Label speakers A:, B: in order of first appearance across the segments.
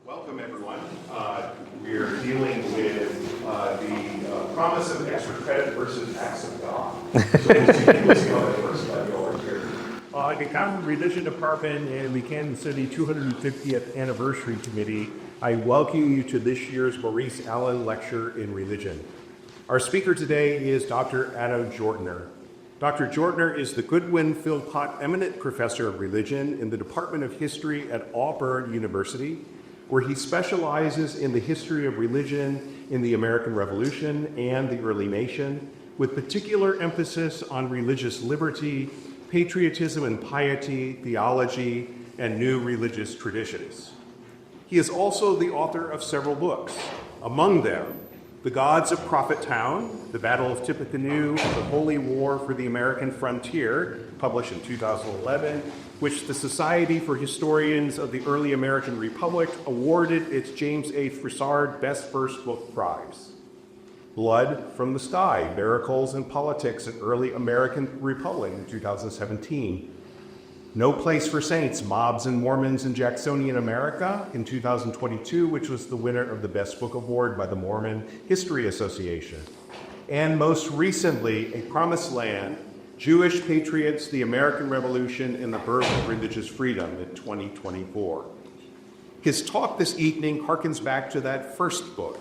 A: Welcome, everyone. We're dealing with the promise of extra credit versus acts of God. So we'll see how that works over here.
B: The Common Religion Department and the Hampden-Sydney 250th Anniversary Committee, I welcome you to this year's Maurice Allan Lecture in Religion. Our speaker today is Dr. Adam Jortner. Dr. Jortner is the Goodwin-Philpott Eminent Professor of Religion in the Department of History at Auburn University, where he specializes in the history of religion in the American Revolution and the early nation, with particular emphasis on religious liberty, patriotism and piety, theology, and new religious traditions. He is also the author of several books, among them The Gods of Prophet Town, The Battle of Tippecanoe, The Holy War for the American Frontier, published in 2011, which the Society for Historians of the Early American Republic awarded its James H. Broussard Best First Book Prize. Blood from the Sky, Miracles and Politics in Early American Republic in 2017. No Place for Saints, Mobs and Mormons in Jacksonian America in 2022, which was the winner of the Best Book Award by the Mormon History Association. And most recently, A Promised Land, Jewish Patriots, the American Revolution, and the Birth of Religious Freedom in 2024. His talk this evening harkens back to that first book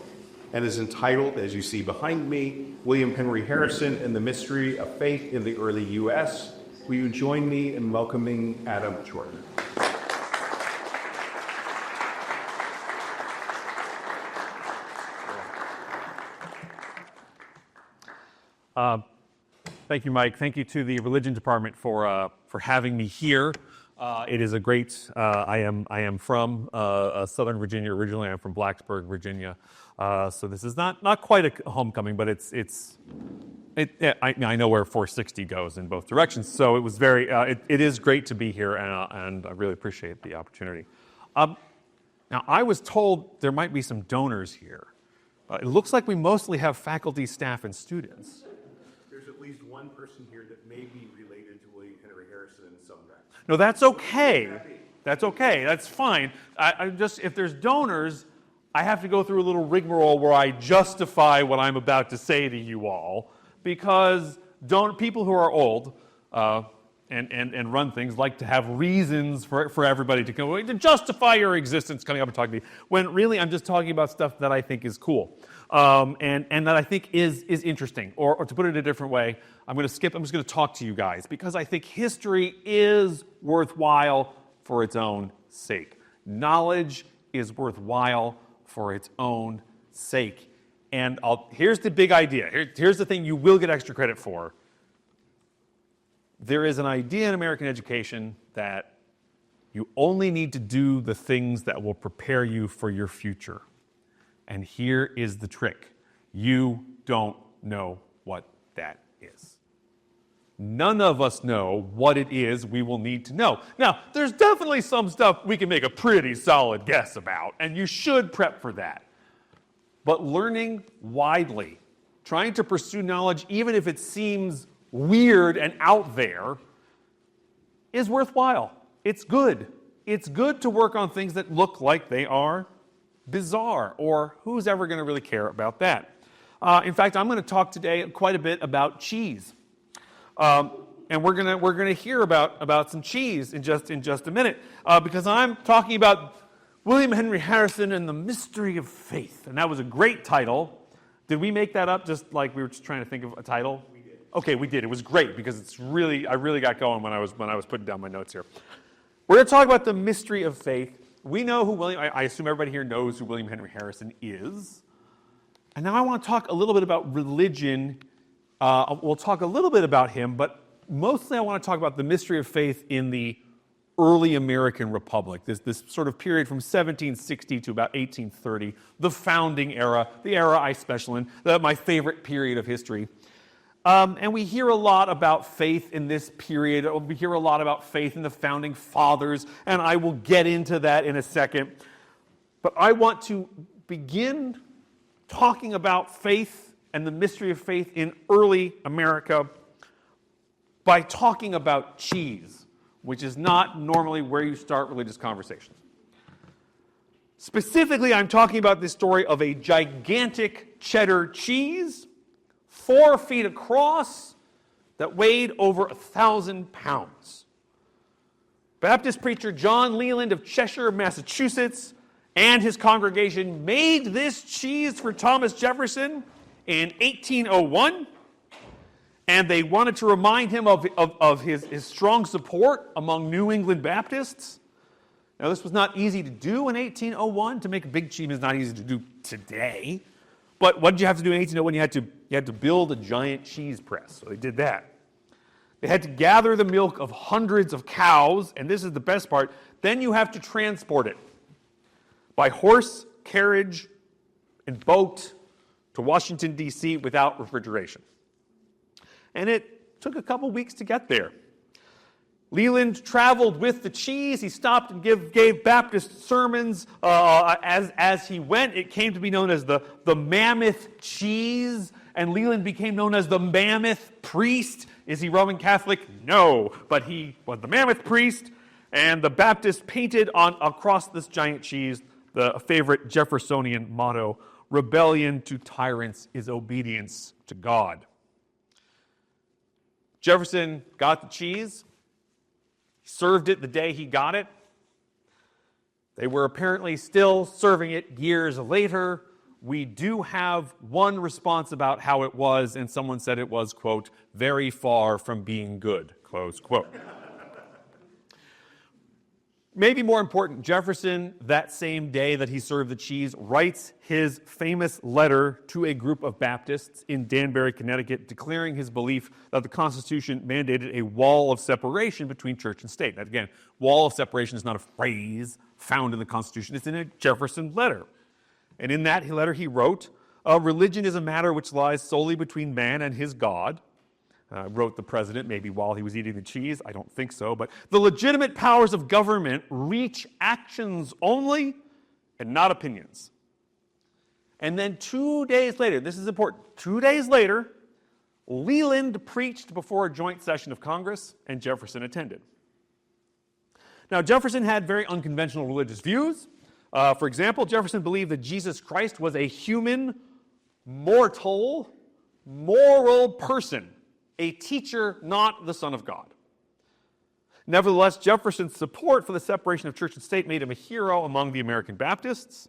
B: and is entitled, as you see behind me, William Henry Harrison and the Mystery of Faith in the Early U.S. Will you join me in welcoming Adam Jortner?
C: Thank you, Mike. Thank you to the Religion Department for having me here. It is a great. I am from Southern Virginia originally. I'm from Blacksburg, Virginia. So this is not quite a homecoming, but I know where 460 goes in both directions. So it was very. It is great to be here, and I really appreciate the opportunity. Now I was told there might be some donors here. It looks like we mostly have faculty, staff, and students.
A: There's at least one person here that may be related to William Henry Harrison in some way.
C: No, that's okay. That's okay. That's fine. I just, if there's donors, I have to go through a little rigmarole where I justify what I'm about to say to you all, because people who are old and run things like to have reasons for everybody to come to justify your existence coming up and talking to me, when really I'm just talking about stuff that I think is cool. And that I think is interesting. Or to put it a different way, I'm just going to talk to you guys because I think history is worthwhile for its own sake. Knowledge is worthwhile for its own sake. And here's the big idea. Here's the thing you will get extra credit for. There is an idea in American education that you only need to do the things that will prepare you for your future. And here is the trick. You don't know what that is. None of us know what it is we will need to know. Now, there's definitely some stuff we can make a pretty solid guess about, and you should prep for that. But learning widely, trying to pursue knowledge, even if it seems weird and out there, is worthwhile. It's good. It's good to work on things that look like they are bizarre, or who's ever going to really care about that? In fact, I'm going to talk today quite a bit about cheese, and we're going to hear about some cheese in just a minute, because I'm talking about William Henry Harrison and the Mystery of Faith, and that was a great title. Did we make that up? Just like we were just trying to think of a title.
A: We did.
C: Okay, we did. It was great because I really got going when I was putting down my notes here. We're going to talk about the Mystery of Faith. We know who I assume everybody here knows who William Henry Harrison is. And now I want to talk a little bit about religion. We'll talk a little bit about him, but mostly I want to talk about the mystery of faith in the early American Republic, this sort of period from 1760 to about 1830, the founding era, the era I special in, my favorite period of history. And we hear a lot about faith in this period. We hear a lot about faith in the founding fathers, and I will get into that in a second. But I want to begin talking about faith and the mystery of faith in early America by talking about cheese, which is not normally where you start religious conversations. Specifically, I'm talking about this story of a gigantic cheddar cheese, 4 feet across, that weighed over 1,000 pounds. Baptist preacher John Leland of Cheshire, Massachusetts, and his congregation made this cheese for Thomas Jefferson in 1801, and they wanted to remind him of his strong support among New England Baptists. Now, this was not easy to do in 1801. To make a big cheese is not easy to do today. But what did you have to do in 1801? You had to build a giant cheese press. So they did that. They had to gather the milk of hundreds of cows, and this is the best part. Then you have to transport it by horse, carriage, and boat to Washington, D.C. without refrigeration. And it took a couple weeks to get there. Leland traveled with the cheese. He stopped and gave Baptist sermons as he went. It came to be known as the Mammoth Cheese, and Leland became known as the Mammoth Priest. Is he Roman Catholic? No, but he was the Mammoth Priest, and the Baptists painted across this giant cheese the favorite Jeffersonian motto, "Rebellion to tyrants is obedience to God." Jefferson got the cheese. He served it the day he got it. They were apparently still serving it years later. We do have one response about how it was, and someone said it was, quote, "very far from being good," close quote. Maybe more important, Jefferson, that same day that he served the cheese, writes his famous letter to a group of Baptists in Danbury, Connecticut, declaring his belief that the Constitution mandated a wall of separation between church and state. Now, again, wall of separation is not a phrase found in the Constitution. It's in a Jefferson letter. And in that letter he wrote, "Religion is a matter which lies solely between man and his God." Wrote the president, maybe while he was eating the cheese. I don't think so. But the legitimate powers of government reach actions only and not opinions. And then 2 days later, this is important, 2 days later, Leland preached before a joint session of Congress, and Jefferson attended. Now, Jefferson had very unconventional religious views. For example, Jefferson believed that Jesus Christ was a human, mortal, moral person, a teacher, not the Son of God. Nevertheless, Jefferson's support for the separation of church and state made him a hero among the American Baptists.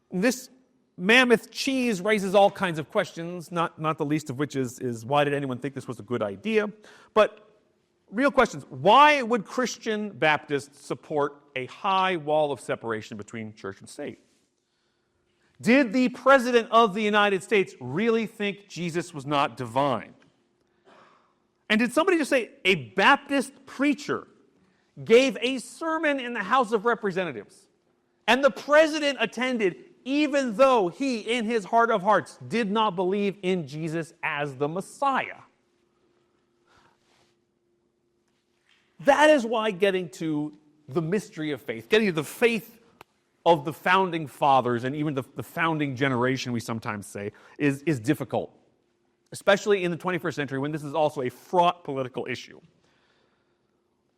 C: This mammoth cheese raises all kinds of questions, not the least of which is why did anyone think this was a good idea? But real questions. Why would Christian Baptists support a high wall of separation between church and state? Did the President of the United States really think Jesus was not divine? And did somebody just say a Baptist preacher gave a sermon in the House of Representatives, and the President attended even though he, in his heart of hearts, did not believe in Jesus as the Messiah? That is why getting to the mystery of faith, getting to the faith of the founding fathers and even the founding generation, we sometimes say, is difficult, especially in the 21st century when this is also a fraught political issue.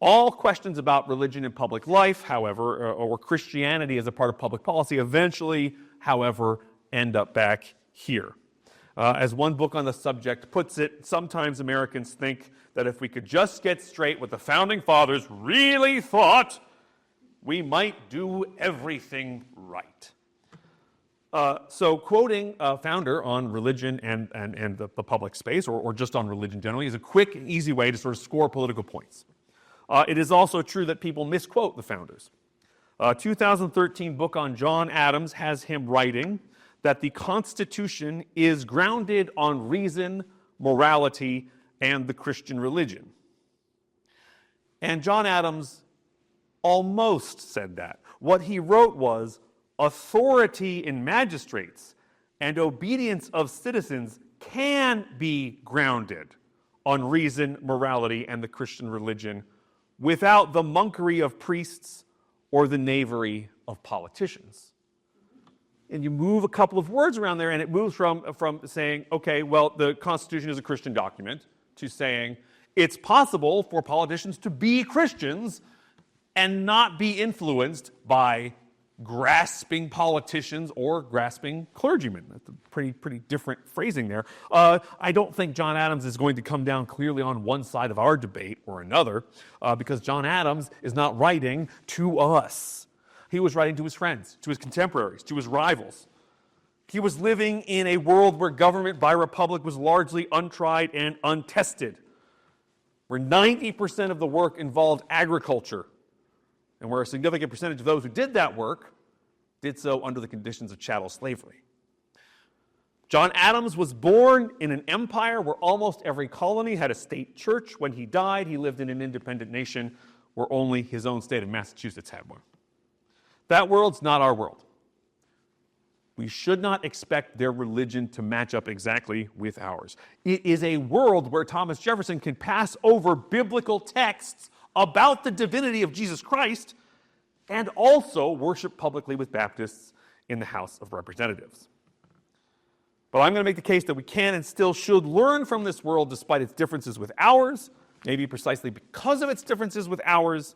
C: All questions about religion in public life, however, or Christianity as a part of public policy, eventually, however, end up back here. As one book on the subject puts it, sometimes Americans think that if we could just get straight what the founding fathers really thought, we might do everything right. So quoting a founder on religion and the public space, or just on religion generally, is a quick and easy way to sort of score political points. It is also true that people misquote the founders. A 2013 book on John Adams has him writing that the Constitution is grounded on reason, morality, and the Christian religion. And John Adams almost said that. What he wrote was, authority in magistrates and obedience of citizens can be grounded on reason, morality, and the Christian religion without the monkery of priests or the knavery of politicians. And you move a couple of words around there, and it moves from saying, okay, well, the Constitution is a Christian document, to saying it's possible for politicians to be Christians and not be influenced by grasping politicians or grasping clergymen. That's a pretty different phrasing there. I don't think John Adams is going to come down clearly on one side of our debate or another, because John Adams is not writing to us. He was writing to his friends, to his contemporaries, to his rivals. He was living in a world where government by republic was largely untried and untested, where 90% of the work involved agriculture, and where a significant percentage of those who did that work did so under the conditions of chattel slavery. John Adams was born in an empire where almost every colony had a state church. When he died, he lived in an independent nation where only his own state of Massachusetts had one. That world's not our world. We should not expect their religion to match up exactly with ours. It is a world where Thomas Jefferson can pass over biblical texts about the divinity of Jesus Christ and also worship publicly with Baptists in the House of Representatives. But I'm going to make the case that we can and still should learn from this world despite its differences with ours, maybe precisely because of its differences with ours,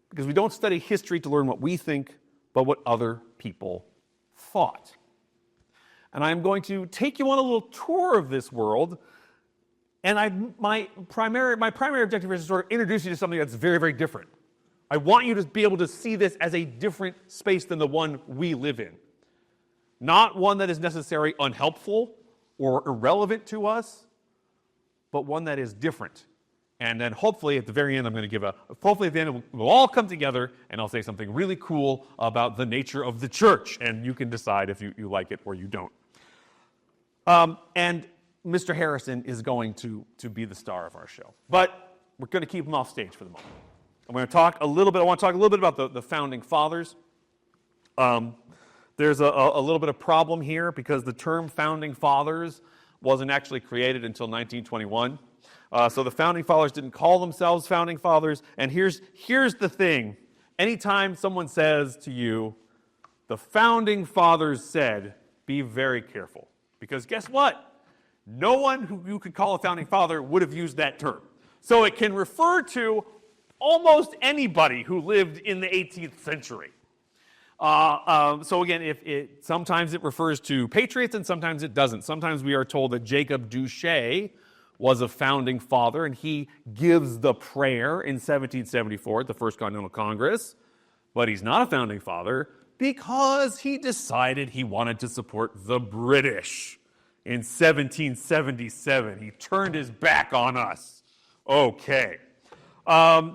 C: because we don't study history to learn what we think, but what other people thought. And I'm going to take you on a little tour of this world, and my primary objective is to sort of introduce you to something that's very, very different. I want you to be able to see this as a different space than the one we live in. Not one that is necessarily unhelpful or irrelevant to us, but one that is different. And then hopefully at the very end, hopefully at the end we'll all come together and I'll say something really cool about the nature of the church, and you can decide if you like it or you don't. And Mr. Harrison is going to be the star of our show. But we're going to keep him off stage for the moment. I want to talk a little bit about the Founding Fathers. There's a little bit of problem here because the term Founding Fathers wasn't actually created until 1921. So the Founding Fathers didn't call themselves Founding Fathers. And here's the thing. Anytime someone says to you, the Founding Fathers said, be very careful. Because guess what? No one who you could call a Founding Father would have used that term. So it can refer to almost anybody who lived in the 18th century. So again, sometimes it refers to patriots and sometimes it doesn't. Sometimes we are told that Jacob Douchet was a founding father, and he gives the prayer in 1774 at the First Continental Congress, but he's not a founding father because he decided he wanted to support the British in 1777. He turned his back on us. Okay.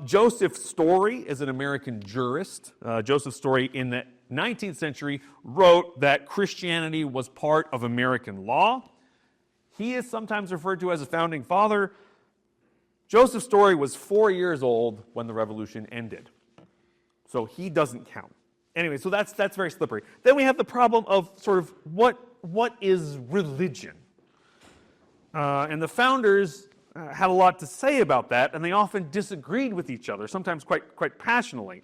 C: Joseph Story is an American jurist. Joseph Story in the 19th century wrote that Christianity was part of American law. He is sometimes referred to as a founding father. Joseph Story was 4 years old when the revolution ended. So he doesn't count. Anyway, so that's very slippery. Then we have the problem of sort of what is religion? And the founders had a lot to say about that, and they often disagreed with each other, sometimes quite passionately.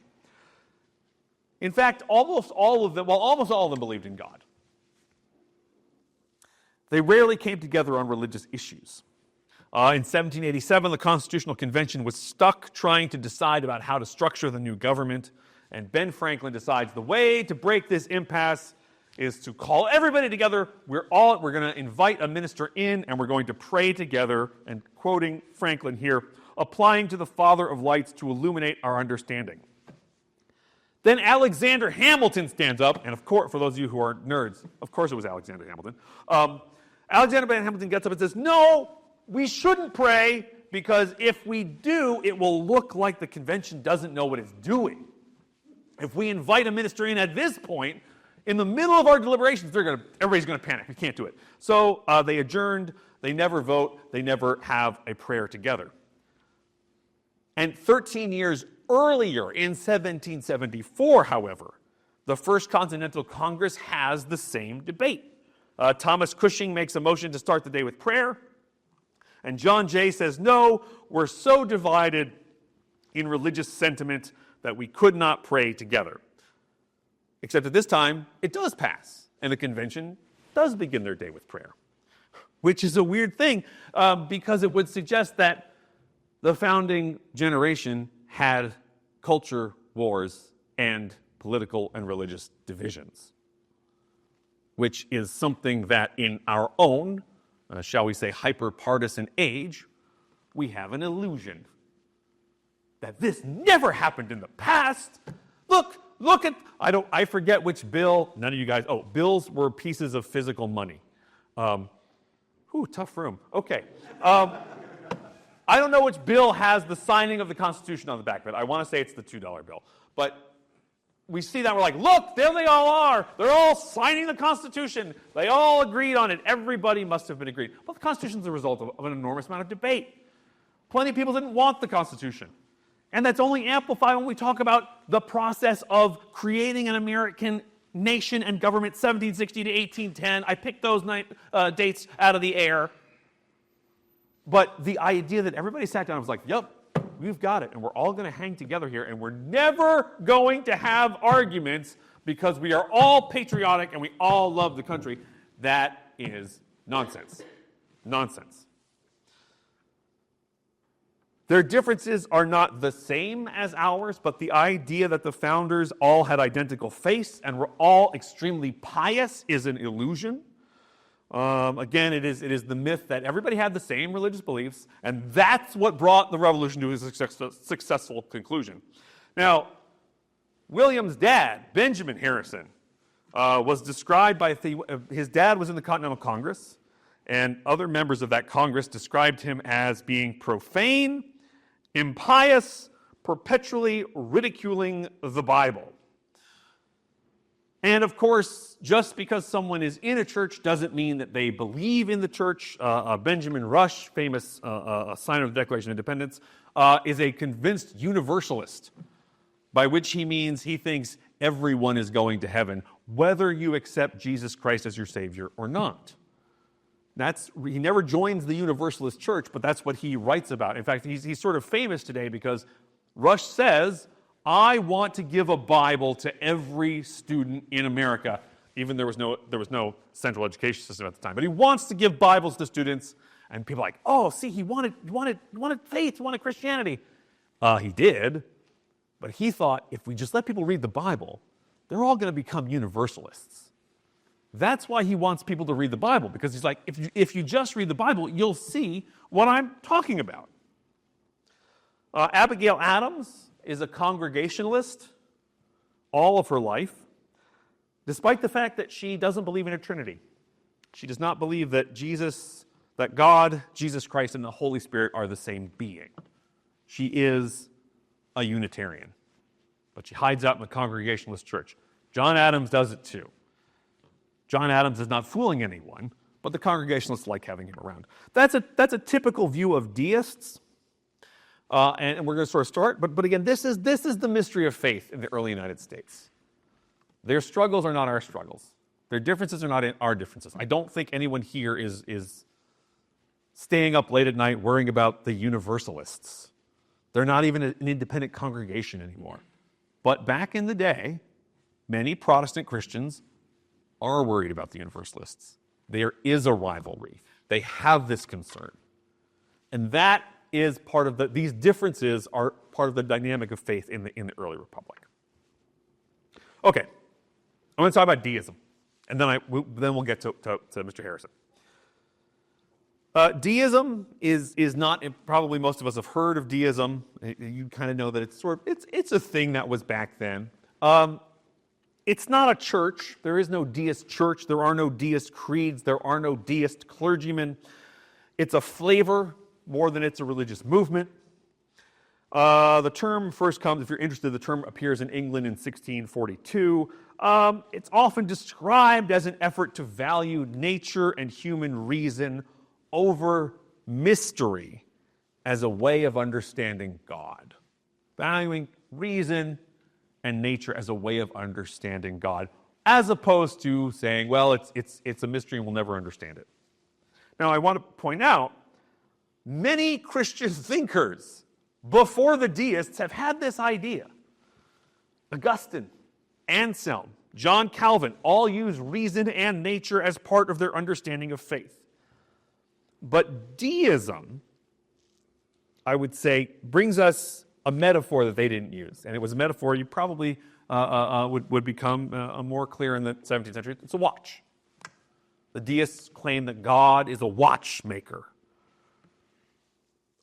C: In fact, almost all of them believed in God. They rarely came together on religious issues. In 1787, the Constitutional Convention was stuck trying to decide about how to structure the new government, and Ben Franklin decides the way to break this impasse is to call everybody together. We're going to invite a minister in, and we're going to pray together, and quoting Franklin here, applying to the Father of lights to illuminate our understanding. Then Alexander Hamilton stands up, and of course, for those of you who are nerds, of course it was Alexander Hamilton. Alexander Hamilton gets up and says, no, we shouldn't pray, because if we do, it will look like the convention doesn't know what it's doing. If we invite a minister in at this point, in the middle of our deliberations, everybody's going to panic. We can't do it. So they adjourned. They never vote. They never have a prayer together. And 13 years earlier, in 1774, however, the First Continental Congress has the same debate. Thomas Cushing makes a motion to start the day with prayer. And John Jay says, no, we're so divided in religious sentiment that we could not pray together. Except at this time, it does pass, and the convention does begin their day with prayer, which is a weird thing because it would suggest that the founding generation had culture wars and political and religious divisions, which is something that in our own, shall we say, hyper-partisan age, we have an illusion that this never happened in the past. Look at, I forget which bill, none of you guys, bills were pieces of physical money. Tough room. Okay. I don't know which bill has the signing of the Constitution on the back of it. I want to say it's the $2 bill. But we see that, we're like, look, there they all are. They're all signing the Constitution. They all agreed on it. Everybody must have been agreed. Well, the Constitution is the result of an enormous amount of debate. Plenty of people didn't want the Constitution. And that's only amplified when we talk about the process of creating an American nation and government, 1760 to 1810. I picked those dates out of the air. But the idea that everybody sat down and was like, yep, we've got it, and we're all going to hang together here, and we're never going to have arguments because we are all patriotic and we all love the country, that is nonsense. Nonsense. Their differences are not the same as ours, but the idea that the founders all had identical faiths and were all extremely pious is an illusion. Again, it is the myth that everybody had the same religious beliefs, and that's what brought the revolution to a successful conclusion. Now, William's dad, Benjamin Harrison, was described by his dad was in the Continental Congress, and other members of that Congress described him as being profane, impious, perpetually ridiculing the Bible. And of course, just because someone is in a church doesn't mean that they believe in the church. Benjamin Rush, famous signer of the Declaration of Independence, is a convinced universalist, by which he means he thinks everyone is going to heaven, whether you accept Jesus Christ as your Savior or not. He never joins the Universalist church, but that's what he writes about. In fact, he's sort of famous today because Rush says, I want to give a Bible to every student in America. Even there was no central education system at the time. But he wants to give Bibles to students, and people are like, oh, see, he wanted faith, he wanted Christianity. He did, but he thought if we just let people read the Bible, they're all going to become universalists. That's why he wants people to read the Bible, because he's like, if you just read the Bible, you'll see what I'm talking about. Abigail Adams is a Congregationalist all of her life, despite the fact that she doesn't believe in a Trinity. She does not believe that God, Jesus Christ, and the Holy Spirit are the same being. She is a Unitarian, but she hides out in the Congregationalist church. John Adams does it too. John Adams is not fooling anyone, but the Congregationalists like having him around. That's a typical view of deists. And we're going to sort of start, but again, this is the mystery of faith in the early United States. Their struggles are not our struggles. Their differences are not our differences. I don't think anyone here is staying up late at night worrying about the Universalists. They're not even an independent congregation anymore. But back in the day, many Protestant Christians are worried about the Universalists. There is a rivalry. They have this concern. And that is part of these differences are part of the dynamic of faith in the early republic. Okay, I'm going to talk about deism, and then we'll get to Mr. Harrison. Deism is not, probably most of us have heard of deism. You kind of know that it's a thing that was back then. It's not a church. There is no deist church. There are no deist creeds. There are no deist clergymen. It's a flavor more than it's a religious movement. The term first comes, if you're interested, the term appears in England in 1642. It's often described as an effort to value nature and human reason over mystery as a way of understanding God. Valuing reason and nature as a way of understanding God, as opposed to saying, well, it's a mystery and we'll never understand it. Now, I want to point out, many Christian thinkers before the deists have had this idea. Augustine, Anselm, John Calvin all use reason and nature as part of their understanding of faith. But deism, I would say, brings us a metaphor that they didn't use. And it was a metaphor you probably would become more clear in the 17th century. It's a watch. The deists claim that God is a watchmaker.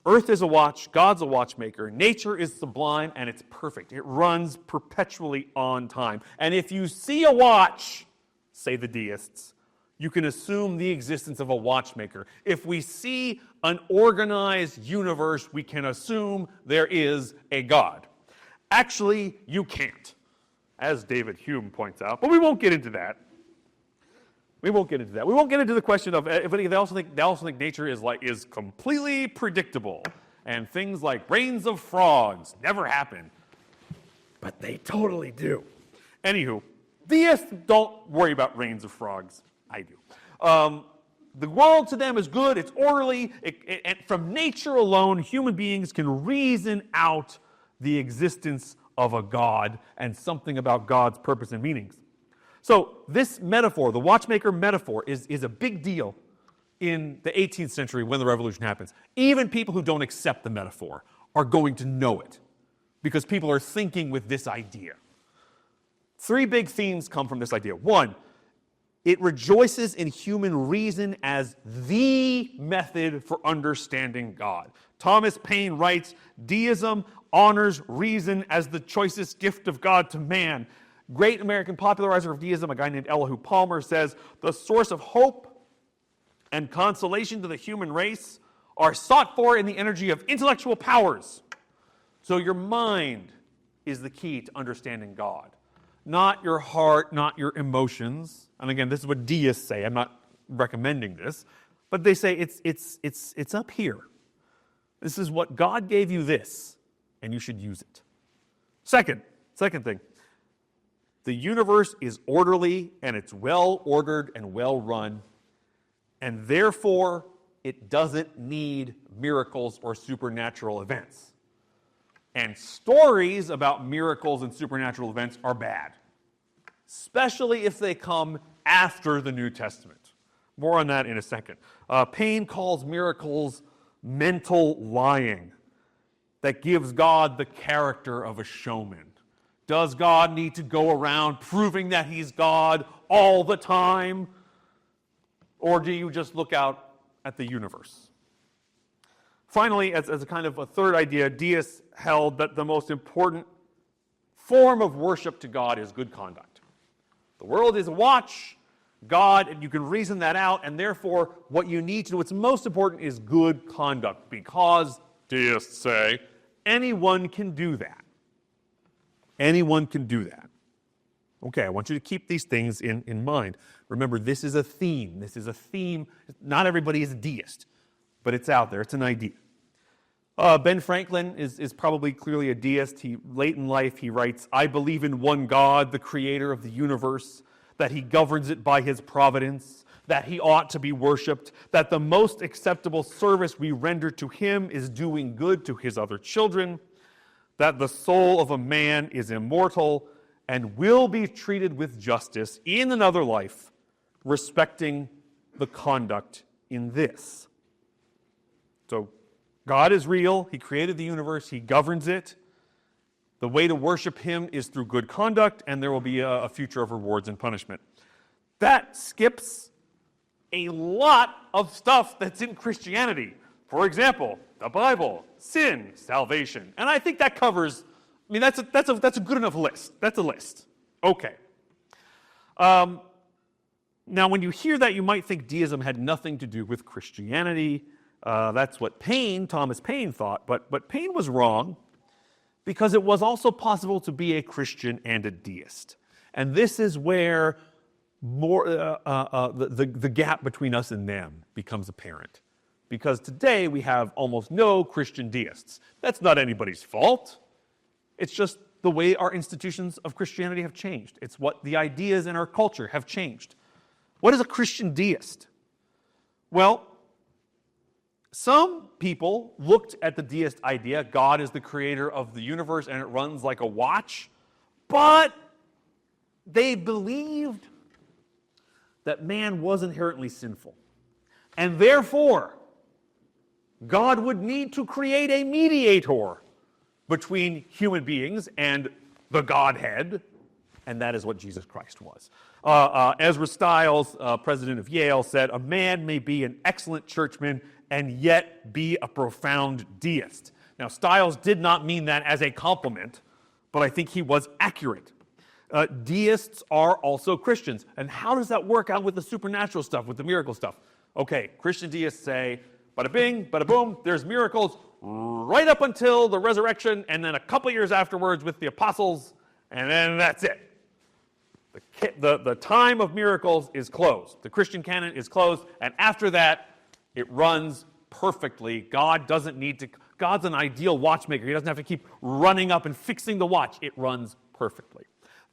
C: Earth is a watch, God's a watchmaker. Nature is sublime and it's perfect. It runs perpetually on time. And if you see a watch, say the deists, you can assume the existence of a watchmaker. If we see an organized universe, we can assume there is a God. Actually, you can't, as David Hume points out, but we won't get into that. We won't get into that. We won't get into the question of, they also think nature is completely predictable, and things like rains of frogs never happen, but they totally do. Anywho, deists don't worry about rains of frogs. I do. The world to them is good, it's orderly, and from nature alone, human beings can reason out the existence of a God and something about God's purpose and meanings. So this metaphor, the watchmaker metaphor, is a big deal in the 18th century when the revolution happens. Even people who don't accept the metaphor are going to know it because people are thinking with this idea. Three big themes come from this idea. One, it rejoices in human reason as the method for understanding God. Thomas Paine writes, deism honors reason as the choicest gift of God to man. Great American popularizer of deism, a guy named Elihu Palmer, says, the source of hope and consolation to the human race are sought for in the energy of intellectual powers. So your mind is the key to understanding God. Not your heart, not your emotions. And again, this is what deists say. I'm not recommending this. But they say it's up here. This is what God gave you this, and you should use it. Second thing. The universe is orderly, and it's well-ordered and well-run, and therefore it doesn't need miracles or supernatural events. And stories about miracles and supernatural events are bad, especially if they come after the New Testament. More on that in a second. Paine calls miracles mental lying that gives God the character of a showman. Does God need to go around proving that he's God all the time? Or do you just look out at the universe? Finally, as a kind of a third idea, deists held that the most important form of worship to God is good conduct. The world is a watch, God, and you can reason that out, and therefore what you need to do, what's most important is good conduct, because, deists say, anyone can do that. Anyone can do that. Okay, I want you to keep these things in mind. Remember, this is a theme. This is a theme. Not everybody is a deist, but it's out there. It's an idea. Ben Franklin is probably clearly a deist. Late in life, he writes, I believe in one God, the creator of the universe, that he governs it by his providence, that he ought to be worshipped, that the most acceptable service we render to him is doing good to his other children, that the soul of a man is immortal and will be treated with justice in another life, respecting the conduct in this. So God is real. He created the universe. He governs it. The way to worship him is through good conduct, and there will be a future of rewards and punishment. That skips a lot of stuff that's in Christianity. For example, the Bible, sin, salvation. And I think that covers, that's a good enough list. That's a list. Okay. Now, when you hear that, you might think deism had nothing to do with Christianity. That's what Thomas Paine thought, but Paine was wrong, because it was also possible to be a Christian and a deist. And this is where the gap between us and them becomes apparent. Because today we have almost no Christian deists. That's not anybody's fault. It's just the way our institutions of Christianity have changed. It's what the ideas in our culture have changed. What is a Christian deist? Well, some people looked at the deist idea, God is the creator of the universe and it runs like a watch, but they believed that man was inherently sinful. And therefore, God would need to create a mediator between human beings and the Godhead, and that is what Jesus Christ was. Ezra Stiles, president of Yale, said, "A man may be an excellent churchman and yet be a profound deist." Now, Stiles did not mean that as a compliment, but I think he was accurate. Deists are also Christians. And how does that work out with the supernatural stuff, with the miracle stuff? Okay, Christian deists say, bada bing, bada boom, there's miracles right up until the resurrection, and then a couple years afterwards with the apostles, and then that's it. The time of miracles is closed. The Christian canon is closed, and after that, it runs perfectly. God's an ideal watchmaker. He doesn't have to keep running up and fixing the watch. It runs perfectly.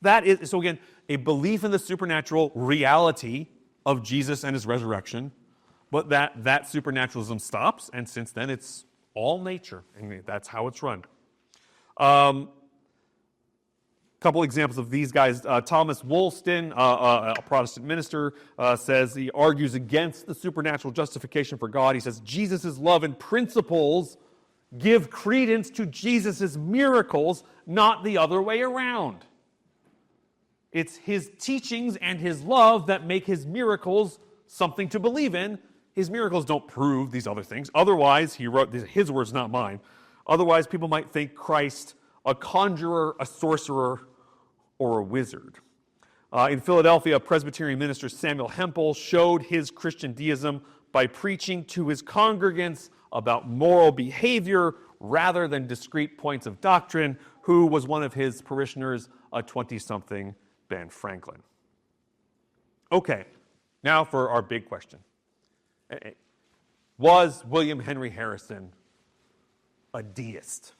C: That is, so again, a belief in the supernatural reality of Jesus and his resurrection, but that supernaturalism stops, and since then it's all nature, and that's how it's run. Couple examples of these guys. Thomas Woolston, a Protestant minister, says he argues against the supernatural justification for God. He says Jesus' love and principles give credence to Jesus' miracles, not the other way around. It's his teachings and his love that make his miracles something to believe in. His miracles don't prove these other things. Otherwise, he wrote his words, not mine. Otherwise, people might think Christ a conjurer, a sorcerer, or a wizard. In Philadelphia, Presbyterian minister Samuel Hempel showed his Christian deism by preaching to his congregants about moral behavior rather than discrete points of doctrine, who was one of his parishioners, a 20-something Ben Franklin. Okay, now for our big question. Was William Henry Harrison a deist?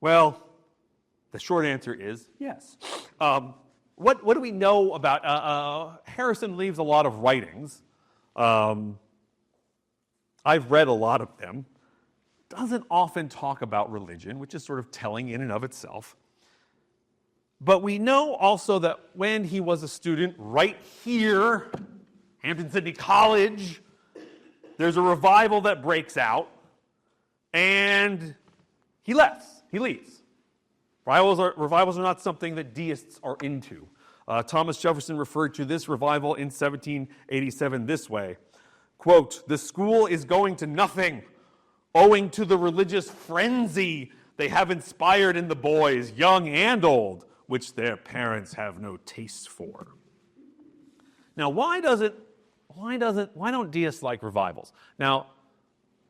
C: Well, the short answer is yes. What do we know about Harrison? Leaves a lot of writings. I've read a lot of them. Doesn't often talk about religion, which is sort of telling in and of itself. But we know also that when he was a student right here, Hampden-Sydney College, there's a revival that breaks out, and he leaves. Revivals are not something that deists are into. Thomas Jefferson referred to this revival in 1787 this way, quote, "The school is going to nothing, owing to the religious frenzy they have inspired in the boys, young and old, which their parents have no taste for." Now, why don't deists like revivals? Now,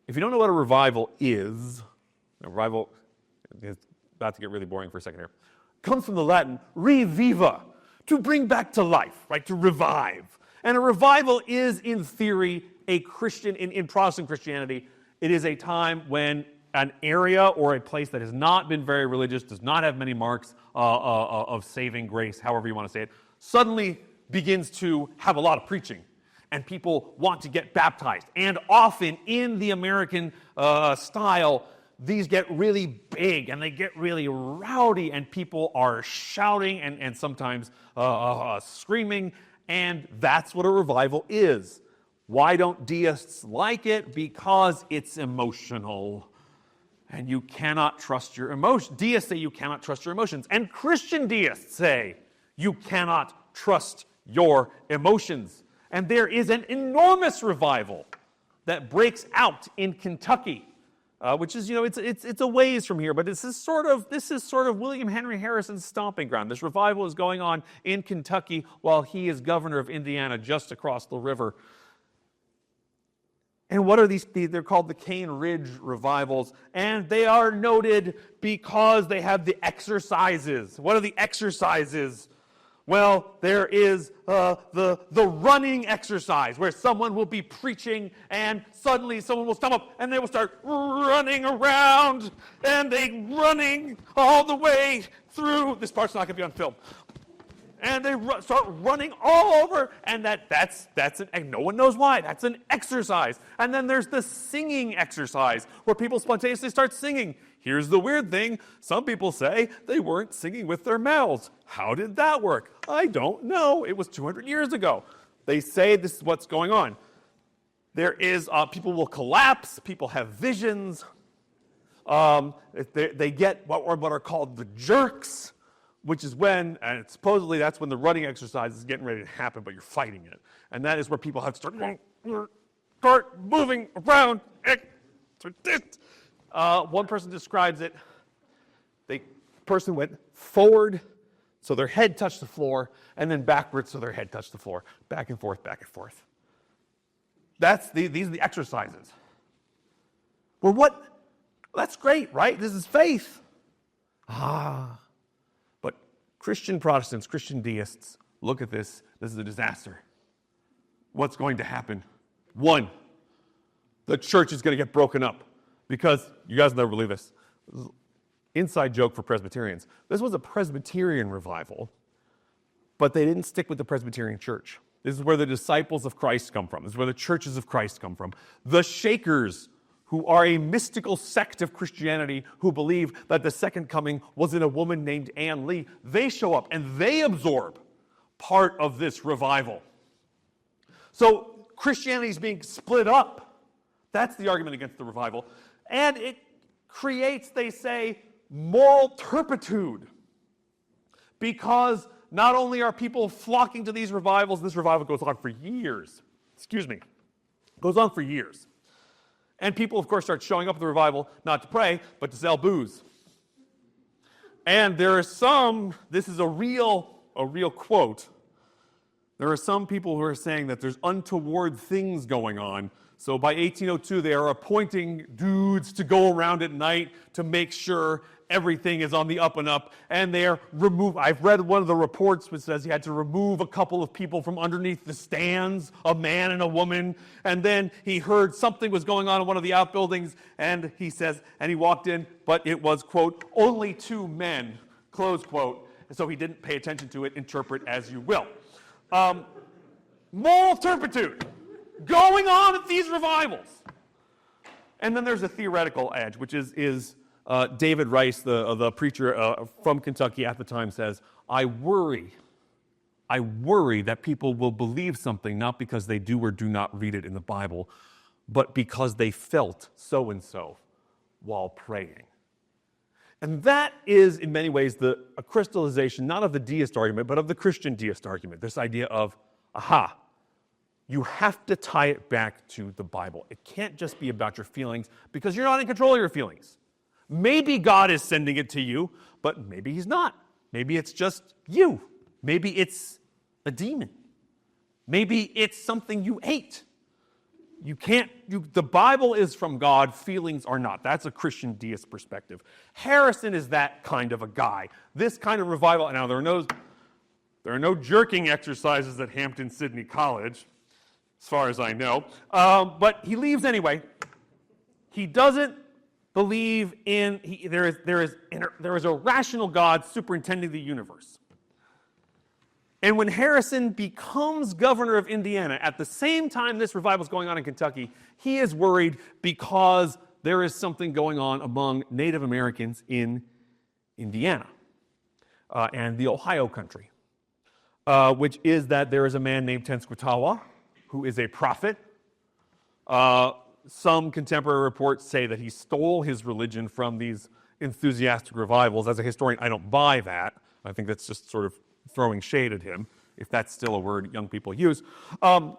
C: if you don't know what a revival is, a revival is about to get really boring for a second here. Comes from the Latin reviva, to bring back to life, right? To revive. And a revival is, in theory, a Christian, in Protestant Christianity, it is a time when an area or a place that has not been very religious, does not have many marks of saving grace, however you want to say it, suddenly begins to have a lot of preaching. And people want to get baptized. And often in the American style, these get really big and they get really rowdy, and people are shouting and sometimes screaming, and that's what a revival is. Why don't deists like it? Because it's emotional. And you cannot trust your emotions. Deists say you cannot trust your emotions. And Christian deists say you cannot trust your emotions. And there is an enormous revival that breaks out in Kentucky, which is, it's a ways from here, but this is sort of William Henry Harrison's stomping ground. This revival is going on in Kentucky while he is governor of Indiana, just across the river. And what are these? They're called the Cane Ridge revivals, and they are noted because they have the exercises. What are the exercises? Well, there is the running exercise, where someone will be preaching and suddenly someone will stump up and they will start running around, and they running all the way through. This part's not going to be on film. And they start running all over, and and no one knows why. That's an exercise. And then there's the singing exercise, where people spontaneously start singing. Here's the weird thing. Some people say they weren't singing with their mouths. How did that work? I don't know. It was 200 years ago. They say this is what's going on. There is, people will collapse. People have visions. They get what are called the jerks, which is when, and supposedly that's when the running exercise is getting ready to happen, but you're fighting it. And that is where people have to start moving around. One person describes it. The person went forward, so their head touched the floor, and then backwards, so their head touched the floor. Back and forth, back and forth. These are the exercises. Well, that's great, right? This is faith. But Christian Protestants, Christian deists, look at this. This is a disaster. What's going to happen? One, the church is going to get broken up because, you guys never believe this. Inside joke for Presbyterians. This was a Presbyterian revival, but they didn't stick with the Presbyterian church. This is where the disciples of Christ come from. This is where the churches of Christ come from. The Shakers, who are a mystical sect of Christianity who believe that the second coming was in a woman named Anne Lee, they show up and they absorb part of this revival. So Christianity is being split up. That's the argument against the revival. And it creates, they say, moral turpitude. Because not only are people flocking to these revivals, this revival goes on for years. Goes on for years. And people, of course, start showing up at the revival not to pray, but to sell booze. And there are some, this is a real quote, there are some people who are saying that there's untoward things going on. So by 1802, they are appointing dudes to go around at night to make sure everything is on the up and up. And they're I've read one of the reports which says he had to remove a couple of people from underneath the stands, a man and a woman. And then he heard something was going on in one of the outbuildings. And he says, and he walked in, but it was, quote, only two men, close quote. And so he didn't pay attention to it. Interpret as you will. Moral turpitude going on at these revivals. And then there's a theoretical edge, which is David Rice, the preacher from Kentucky at the time, says, I worry that people will believe something not because they do or do not read it in the Bible, but because they felt so-and-so while praying. And that is, in many ways, a crystallization, not of the deist argument, but of the Christian deist argument, this idea of, you have to tie it back to the Bible. It can't just be about your feelings, because you're not in control of your feelings. Maybe God is sending it to you, but maybe he's not. Maybe it's just you. Maybe it's a demon. Maybe it's something you ate. The Bible is from God, feelings are not. That's a Christian deist perspective. Harrison is that kind of a guy. This kind of revival, now there are no jerking exercises at Hampden-Sydney College, as far as I know, but he leaves anyway. He doesn't believe in, there is a rational God superintending the universe. And when Harrison becomes governor of Indiana, at the same time this revival is going on in Kentucky, he is worried because there is something going on among Native Americans in Indiana and the Ohio country, which is that there is a man named Tenskwatawa who is a prophet. Some contemporary reports say that he stole his religion from these enthusiastic revivals. As a historian, I don't buy that. I think that's just sort of throwing shade at him, if that's still a word young people use. But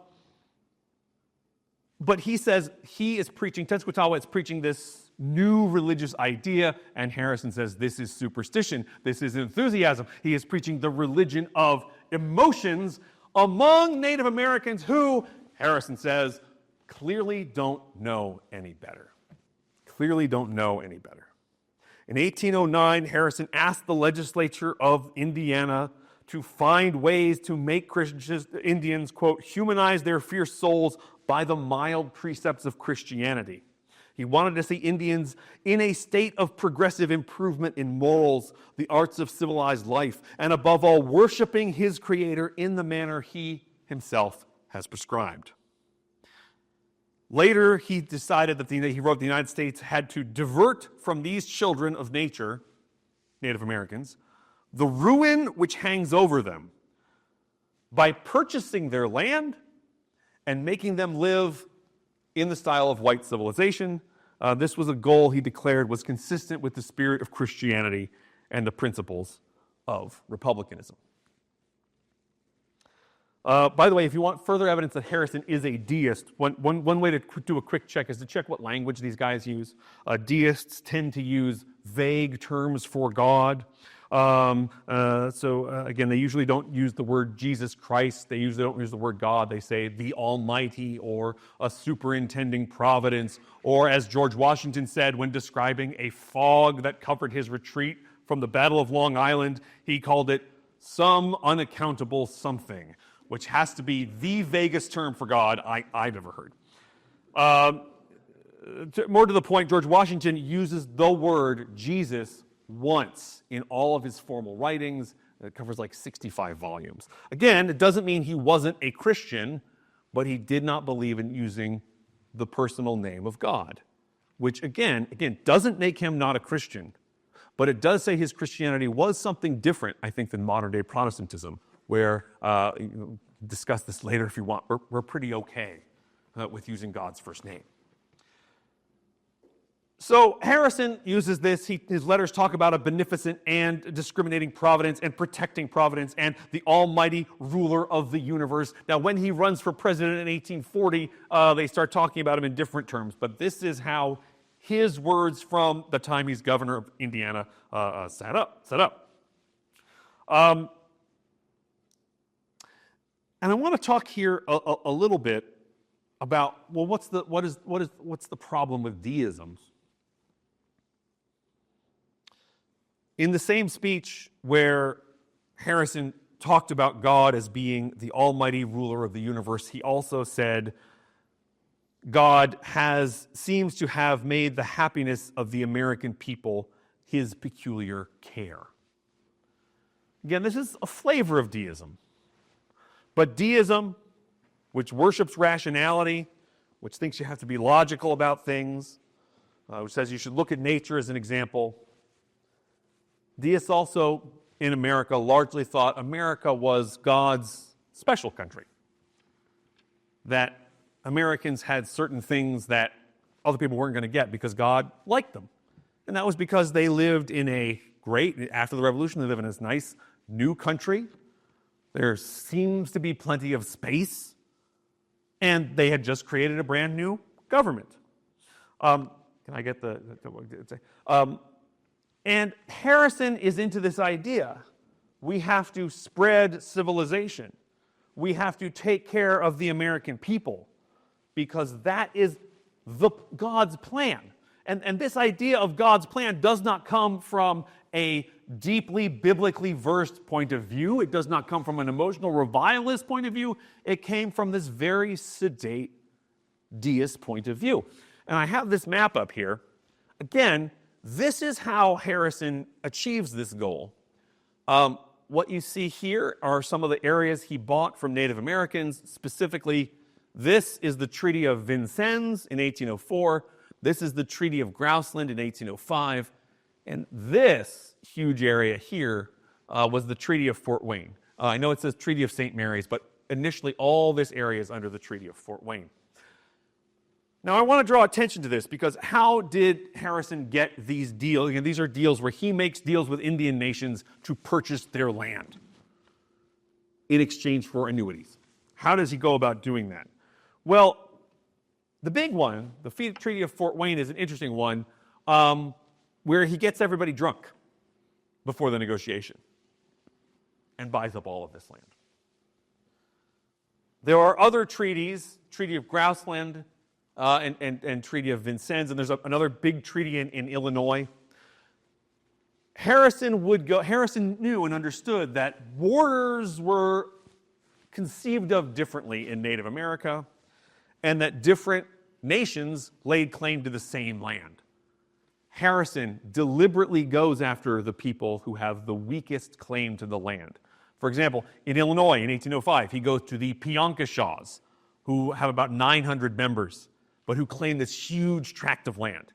C: he says he is preaching, Tenskwatawa is preaching this new religious idea, and Harrison says this is superstition, this is enthusiasm. He is preaching the religion of emotions among Native Americans who, Harrison says, clearly don't know any better. Clearly don't know any better. In 1809, Harrison asked the legislature of Indiana to find ways to make Indians, quote, humanize their fierce souls by the mild precepts of Christianity. He wanted to see Indians in a state of progressive improvement in morals, the arts of civilized life, and above all, worshiping his Creator in the manner he himself has prescribed. Later, he decided that he wrote the United States had to divert from these children of nature, Native Americans, the ruin which hangs over them by purchasing their land and making them live in the style of white civilization, This was a goal he declared was consistent with the spirit of Christianity and the principles of republicanism. By the way, if you want further evidence that Harrison is a deist, one way to do a quick check is to check what language these guys use. Deists tend to use vague terms for God. Again, they usually don't use the word Jesus Christ. They usually don't use the word God. They say the Almighty or a superintending providence, or as George Washington said when describing a fog that covered his retreat from the Battle of Long Island, he called it some unaccountable something, which has to be the vaguest term for God I've ever heard. More to the point, George Washington uses the word Jesus once in all of his formal writings. It covers like 65 volumes. Again, it doesn't mean he wasn't a Christian, but he did not believe in using the personal name of God, which again doesn't make him not a Christian, but it does say his Christianity was something different, I think, than modern-day Protestantism, where, discuss this later if you want, we're pretty okay with using God's first name. So Harrison uses this. His letters talk about a beneficent and discriminating providence and protecting providence and the almighty ruler of the universe. Now, when he runs for president in 1840, they start talking about him in different terms, but this is how his words from the time he's governor of Indiana set up. And I want to talk here a little bit about, well, what's the problem with deisms? In the same speech where Harrison talked about God as being the almighty ruler of the universe, he also said, God seems to have made the happiness of the American people his peculiar care. Again, this is a flavor of deism. But deism, which worships rationality, which thinks you have to be logical about things, which says you should look at nature as an example, deists also in America largely thought America was God's special country. That Americans had certain things that other people weren't going to get because God liked them. And that was because they lived in after the revolution, they lived in this nice new country. There seems to be plenty of space. And they had just created a brand new government. Can I get and Harrison is into this idea. We have to spread civilization. We have to take care of the American people because that is God's plan. And this idea of God's plan does not come from a deeply biblically versed point of view. It does not come from an emotional revivalist point of view. It came from this very sedate deist point of view. And I have this map up here. Again, this is how Harrison achieves this goal. What you see here are some of the areas he bought from Native Americans. Specifically, this is the Treaty of Vincennes in 1804. This is the Treaty of Grouseland in 1805. And this huge area here was the Treaty of Fort Wayne. I know it says Treaty of St. Mary's, but initially all this area is under the Treaty of Fort Wayne. Now, I want to draw attention to this because how did Harrison get these deals? Again, these are deals where he makes deals with Indian nations to purchase their land in exchange for annuities. How does he go about doing that? Well, the big one, the Treaty of Fort Wayne, is an interesting one where he gets everybody drunk before the negotiation and buys up all of this land. There are other treaties, Treaty of Grouseland, and Treaty of Vincennes, and there's another big treaty in Illinois. Harrison knew and understood that borders were conceived of differently in Native America, and that different nations laid claim to the same land. Harrison deliberately goes after the people who have the weakest claim to the land. For example, in Illinois in 1805, he goes to the Piankashaws, who have about 900 members, but who claim this huge tract of land.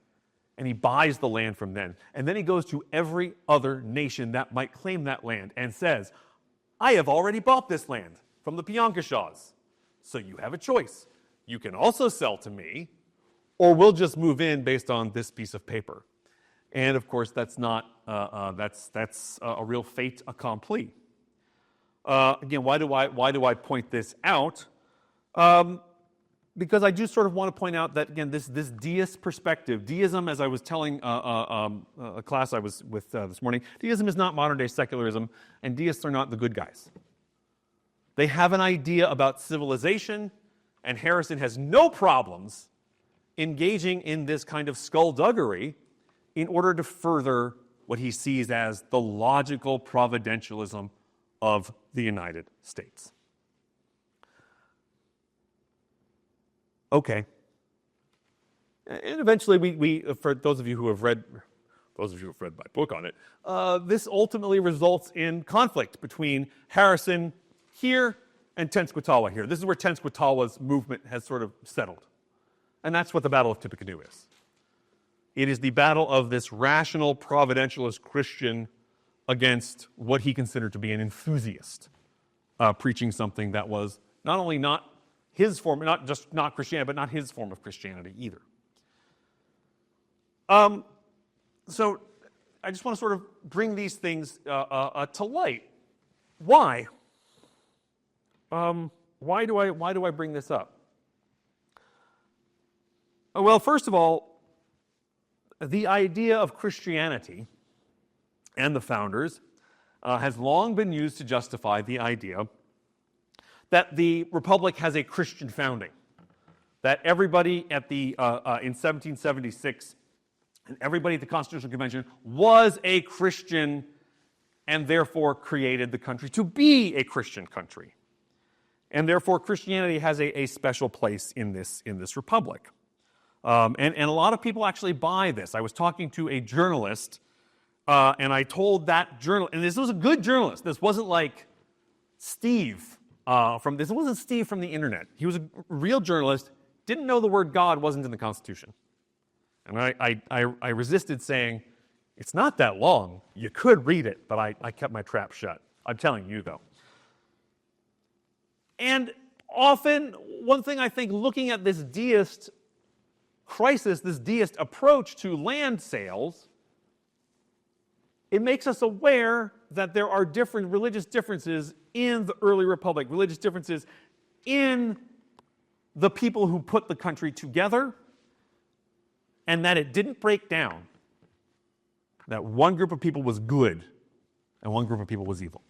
C: And he buys the land from them. And then he goes to every other nation that might claim that land and says, I have already bought this land from the Piankashaws, so you have a choice. You can also sell to me, or we'll just move in based on this piece of paper. And of course, that's not that's a real fait accompli. Again, why do I point this out? Because I do sort of want to point out that, again, this deist perspective, deism, as I was telling a class I was with this morning, deism is not modern-day secularism, and deists are not the good guys. They have an idea about civilization, and Harrison has no problems engaging in this kind of skullduggery in order to further what he sees as the logical providentialism of the United States. Okay. And eventually we for those of you who have read my book on it, this ultimately results in conflict between Harrison here and Tenskwatawa here. This is where Tenskwatawa's movement has sort of settled. And that's what the Battle of Tippecanoe is. It is the battle of this rational providentialist Christian against what he considered to be an enthusiast, preaching something that was not only not his form, not Christianity, but not his form of Christianity either. So I just want to sort of bring these things to light. Why? Why do I bring this up? Well, first of all, the idea of Christianity and the founders has long been used to justify the idea that the Republic has a Christian founding, that everybody at the in 1776 and everybody at the Constitutional Convention was a Christian and therefore created the country to be a Christian country. And therefore Christianity has a special place in this republic. And a lot of people actually buy this. I was talking to a journalist, and I told that journalist, and this was a good journalist. This wasn't like Steve this wasn't Steve from the internet. He was a real journalist, didn't know the word God wasn't in the Constitution. And I resisted saying, it's not that long. You could read it, but I kept my trap shut. I'm telling you, though. And often, one thing I think looking at this deist crisis, this deist approach to land sales, it makes us aware that there are different religious differences in the early republic, religious differences in the people who put the country together, and that it didn't break down, that one group of people was good and one group of people was evil.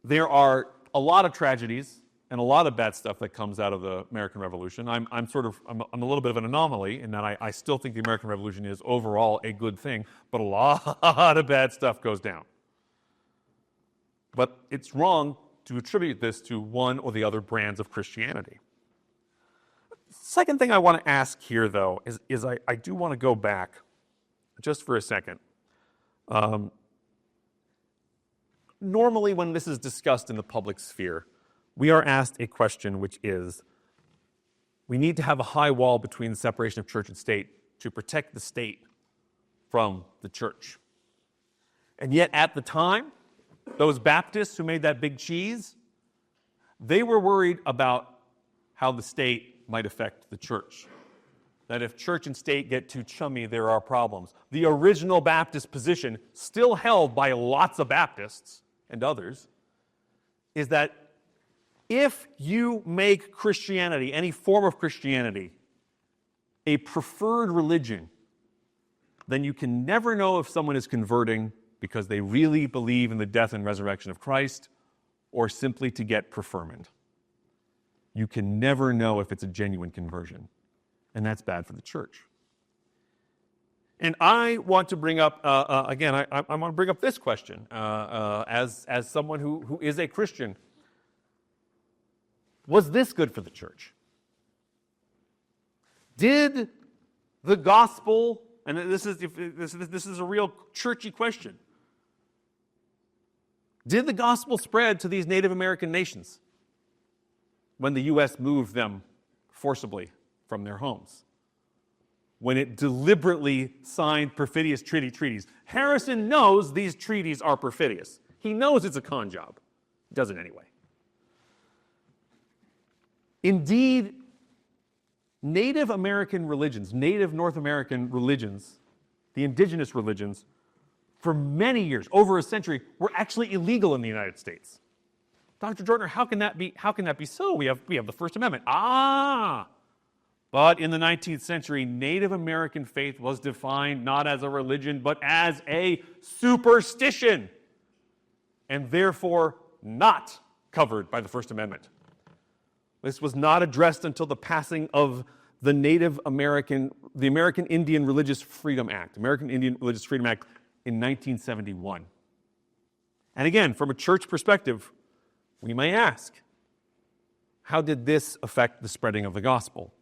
C: There are a lot of tragedies and a lot of bad stuff that comes out of the American Revolution. I'm a little bit of an anomaly in that I still think the American Revolution is overall a good thing, but a lot of bad stuff goes down. But it's wrong to attribute this to one or the other brands of Christianity. Second thing I want to ask here, though, is I do want to go back just for a second. Normally when this is discussed in the public sphere, we are asked a question which is, we need to have a high wall between the separation of church and state to protect the state from the church. And yet at the time, those Baptists who made that big cheese, they were worried about how the state might affect the church. That if church and state get too chummy, there are problems. The original Baptist position, still held by lots of Baptists and others, is that if you make Christianity, any form of Christianity, a preferred religion, then you can never know if someone is converting because they really believe in the death and resurrection of Christ or simply to get preferment. You can never know if it's a genuine conversion, and that's bad for the church. And I want to bring up, again, I want to bring up this question as someone who is a Christian. Was this good for the church? Did the gospel, and this is a real churchy question, did the gospel spread to these Native American nations when the U.S. moved them forcibly from their homes? When it deliberately signed perfidious treaties? Harrison knows these treaties are perfidious. He knows it's a con job. He does it anyway. Indeed, Native American religions, Native North American religions, the indigenous religions, for many years, over a century, were actually illegal in the United States. Dr. Jortner, how can that be? How can that be so? We have the First Amendment. But in the 19th century, Native American faith was defined not as a religion, but as a superstition, and therefore not covered by the First Amendment. This was not addressed until the passing of the American Indian Religious Freedom Act, American Indian Religious Freedom Act in 1971. And again, from a church perspective, we may ask, how did this affect the spreading of the gospel?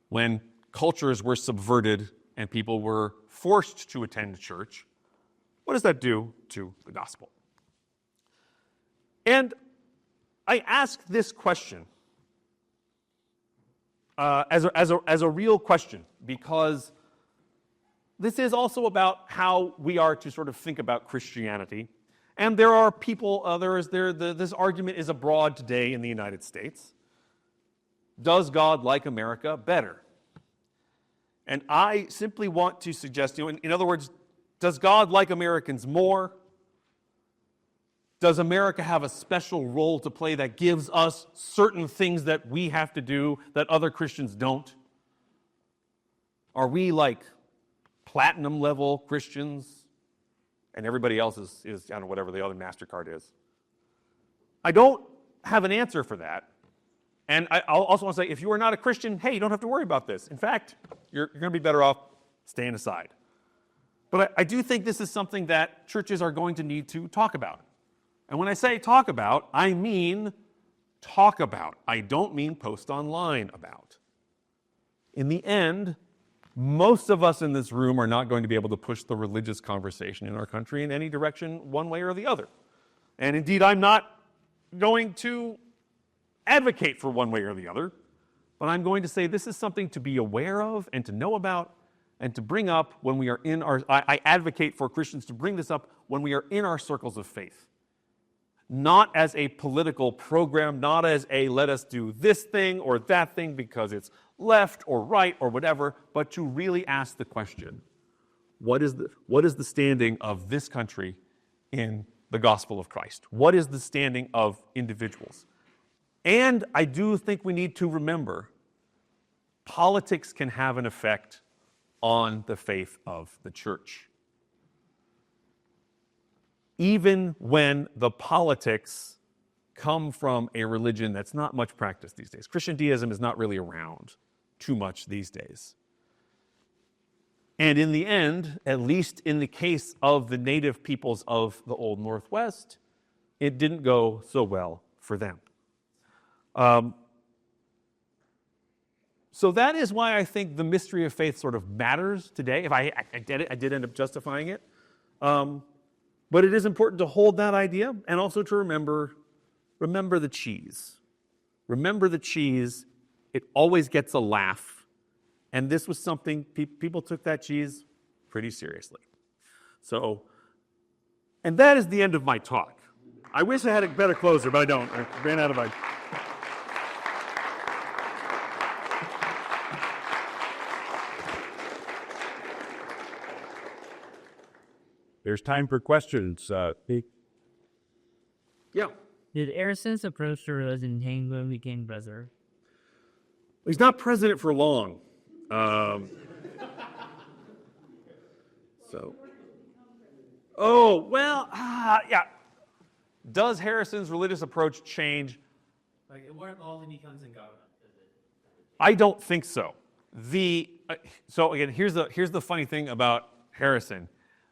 C: When cultures were subverted and people were forced to attend church, what does that do to the gospel? And I ask this question as a real question, because this is also about how we are to sort of think about Christianity. And there are people, this argument is abroad today in the United States. Does God like America better? And I simply want to suggest, in other words, does God like Americans more? Does America have a special role to play that gives us certain things that we have to do that other Christians don't? Are we like platinum level Christians and everybody else is I don't know, whatever the other MasterCard is? I don't have an answer for that. And I also want to say, if you are not a Christian, hey, you don't have to worry about this. In fact, you're going to be better off staying aside. But I do think this is something that churches are going to need to talk about. And when I say talk about, I mean talk about. I don't mean post online about. In the end, most of us in this room are not going to be able to push the religious conversation in our country in any direction, one way or the other. And indeed, I'm not going to advocate for one way or the other, but I'm going to say this is something to be aware of and to know about and to bring up when we are in our, I advocate for Christians to bring this up when we are in our circles of faith. Not as a political program, not as a let us do this thing or that thing because it's left or right or whatever, but to really ask the question, what is the standing of this country in the gospel of Christ? What is the standing of individuals? And I do think we need to remember, politics can have an effect on the faith of the church. Even when the politics come from a religion that's not much practiced these days. Christian deism is not really around too much these days. And in the end, at least in the case of the native peoples of the Old Northwest, it didn't go so well for them. So that is why I think the mystery of faith sort of matters today. If I did end up justifying it. But it is important to hold that idea and also to remember the cheese. Remember the cheese. It always gets a laugh. And this was something, people took that cheese pretty seriously. So, and that is the end of my talk. I wish I had a better closer, but I don't. I ran out of ideas.
B: There's time for questions. Pete?
C: Yeah.
D: Did Harrison's approach to religion change when he became president?
C: He's not president for long. Yeah. Does Harrison's religious approach change?
D: Like, what all he becomes in government?
C: I don't think so. So again, here's the funny thing about Harrison.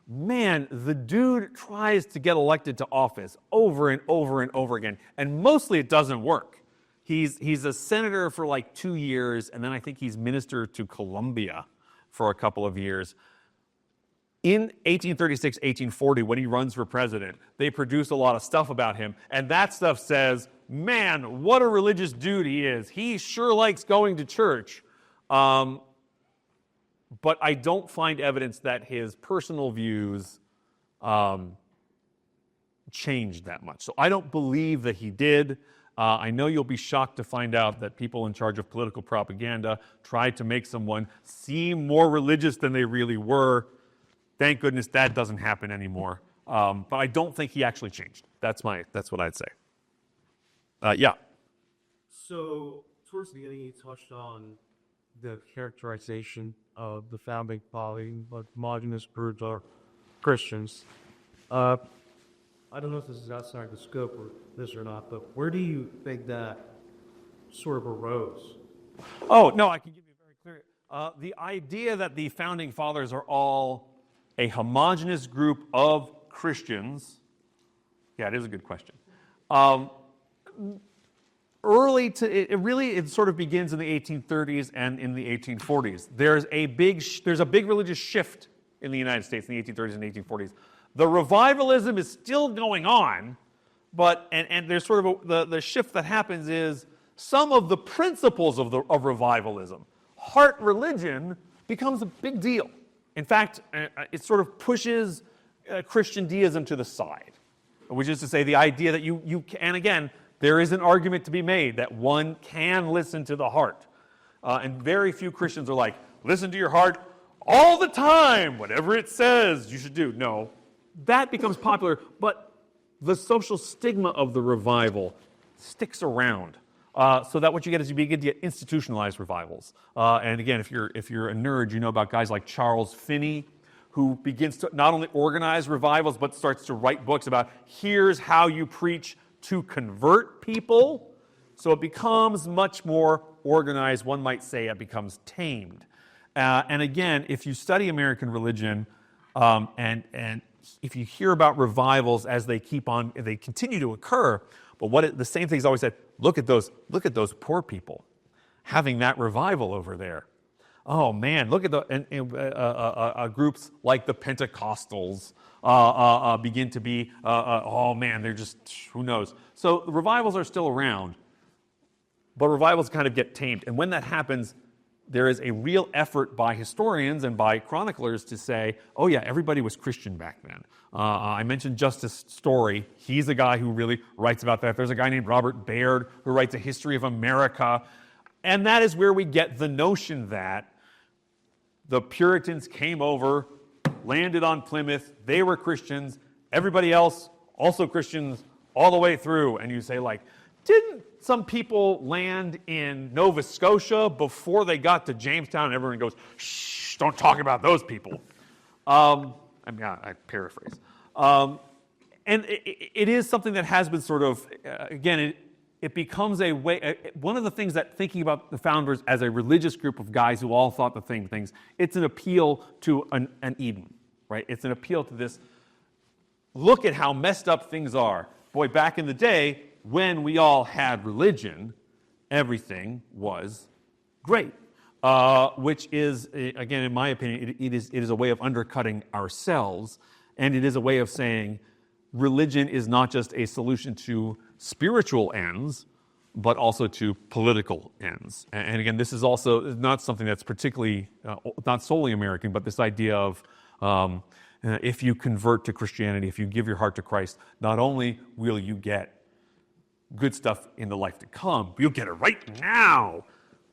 C: Man, the dude tries to get elected to office over and over and over again, and mostly it doesn't work. He's a senator for like 2 years, and then I think he's minister to Columbia for a couple of years. In 1836, 1840, when he runs for president, they produce a lot of stuff about him, and that stuff says, man, what a religious dude he is. He sure likes going to church. But I don't find evidence that his personal views changed that much. So I don't believe that he did. I know you'll be shocked to find out that people in charge of political propaganda tried to make someone seem more religious than they really were. Thank goodness that doesn't happen anymore. But I don't think he actually changed. That's what I'd say. Yeah.
E: So, towards the beginning, you touched on the characterization of the founding father, but homogeneous groups are Christians. I don't know if this is outside the scope of this or not, but where do you think that sort of arose?
C: Oh, no, I can give you very clear. The idea that the founding fathers are all a homogeneous group of Christians, yeah, it is a good question. It sort of begins in the 1830s and in the 1840s. There's a big religious shift in the United States in the 1830s and 1840s. The revivalism is still going on, but and there's sort of the shift that happens is some of the principles of revivalism, heart religion, becomes a big deal. In fact, it sort of pushes Christian deism to the side, which is to say the idea that you and again, there is an argument to be made that one can listen to the heart. And very few Christians are like, listen to your heart all the time, whatever it says you should do. No, that becomes popular, but the social stigma of the revival sticks around. So that what you get is you begin to get institutionalized revivals. And again, if you're a nerd, you know about guys like Charles Finney, who begins to not only organize revivals, but starts to write books about here's how you preach to convert people. So it becomes much more organized. One might say it becomes tamed. And again, if you study American religion, and if you hear about revivals as they continue to occur, but the same thing's always said, look at those poor people having that revival over there. Oh man, look at the groups like the Pentecostals begin to be. Oh man, they're just who knows. So the revivals are still around, but revivals kind of get tamed, and when that happens, there is a real effort by historians and by chroniclers to say, oh yeah, everybody was Christian back then. I mentioned Justice Story. He's a guy who really writes about that. There's a guy named Robert Baird who writes a history of America. And that is where we get the notion that the Puritans came over, landed on Plymouth, they were Christians, everybody else also Christians all the way through. And you say, like, didn't some people land in Nova Scotia before they got to Jamestown? And everyone goes, shh, don't talk about those people. I paraphrase. And it is something that has been sort of, again, it becomes a way, one of the things that thinking about the founders as a religious group of guys who all thought the same things, it's an appeal to an Eden, right? It's an appeal to this, look at how messed up things are. Boy, back in the day, when we all had religion, everything was great. Which is, again, in my opinion, it is a way of undercutting ourselves, and it is a way of saying religion is not just a solution to spiritual ends, but also to political ends. And again, this is also not something that's particularly, not solely American, but this idea of if you convert to Christianity, if you give your heart to Christ, not only will you get good stuff in the life to come, but you'll get it right now.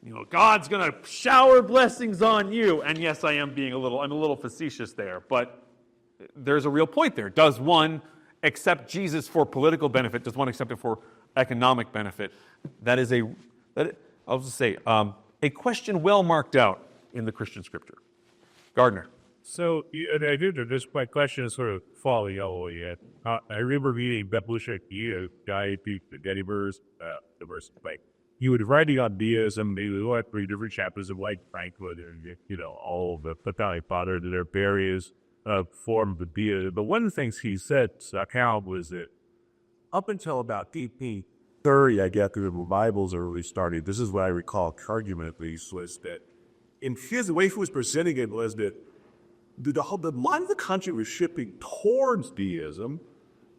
C: You know, God's going to shower blessings on you. And yes, I'm a little facetious there, but there's a real point there. Does one accept Jesus for political benefit? Does one accept it for economic benefit? I'll just say, a question well marked out in the Christian scripture. Gardner.
F: So, I did this. My question is sort of following up yet. I remember reading Babusha, guy Getty Burrs, like he would writing on deism. They would write 3 different chapters of like Franklin and all of the founding fathers and their various forms of deism. But one of the things he said, account was that up until about 1830, I guess, the revivals are really starting. This is what I recall. Argument at least was that in his way he was presenting it was that a lot of the country was shifting towards deism,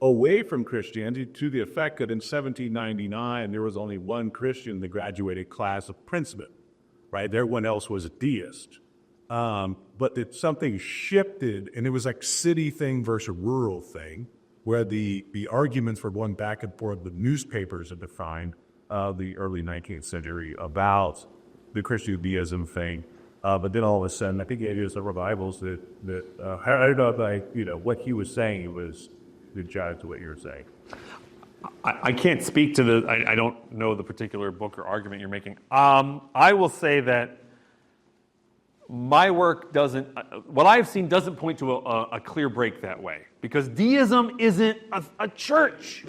F: away from Christianity, to the effect that in 1799 there was only one Christian in the graduated class of Princeton, right? Everyone else was a deist. But that something shifted, and it was like city thing versus rural thing. where the arguments were going back and forth. The newspapers had defined the early 19th century about the Christian deism thing. But then all of a sudden, I think it is the revivals that I don't know if what he was saying was the jive to what you're saying.
C: I can't speak to I don't know the particular book or argument you're making. I will say that my work doesn't, what I've seen doesn't point to a clear break that way, because deism isn't a church.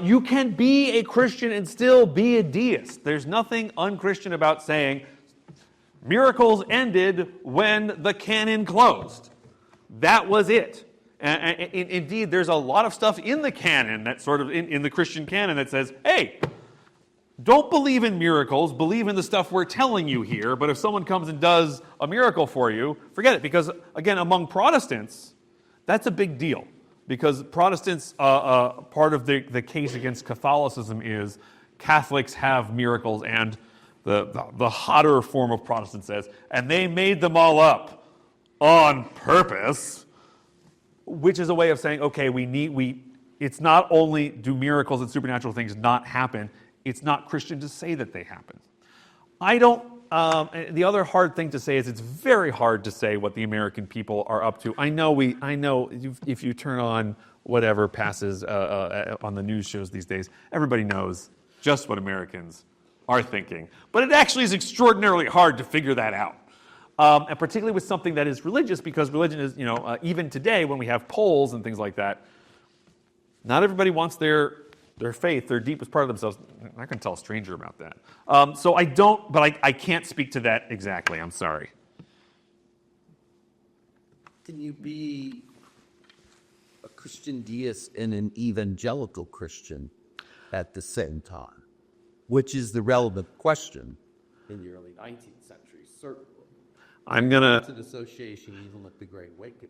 C: You can be a Christian and still be a deist. There's nothing unchristian about saying miracles ended when the canon closed. That was it. And indeed, there's a lot of stuff in the canon, that sort of in the Christian canon, that says, hey, don't believe in miracles, believe in the stuff we're telling you here, but if someone comes and does a miracle for you, forget it. Because, again, among Protestants, that's a big deal. Because Protestants, part of the case against Catholicism is Catholics have miracles, and the hotter form of Protestant says, and they made them all up on purpose, which is a way of saying, okay, it's not only do miracles and supernatural things not happen, it's not Christian to say that they happen. The other hard thing to say is it's very hard to say what the American people are up to. I know if you turn on whatever passes on the news shows these days, everybody knows just what Americans are thinking. But it actually is extraordinarily hard to figure that out. And particularly with something that is religious, because religion is, even today when we have polls and things like that, not everybody wants their faith, their deepest part of themselves. I'm not going to tell a stranger about that. So I can't speak to that exactly. I'm sorry.
G: Can you be a Christian deist and an evangelical Christian at the same time? Which is the relevant question in the early 19th century, certainly. It's an association even with the Great Awakening.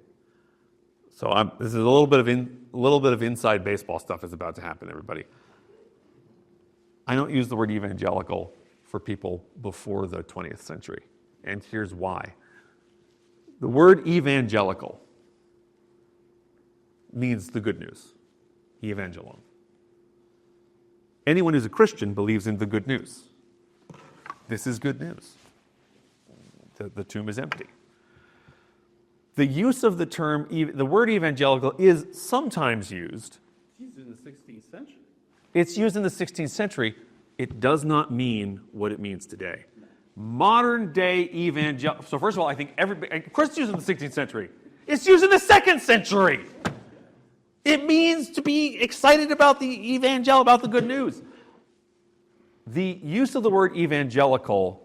C: So this is a little bit of inside baseball stuff is about to happen, everybody. I don't use the word evangelical for people before the 20th century, and here's why. The word evangelical means the good news, evangelon. Anyone who's a Christian believes in the good news. This is good news. The tomb is empty. The use of the term, the word evangelical, is sometimes used.
G: It's used in the 16th century.
C: It's used in the 16th century. It does not mean what it means today. Modern day evangelical. So first of all, I think everybody, of course it's used in the 16th century. It's used in the 2nd century. It means to be excited about the about the good news. The use of the word evangelical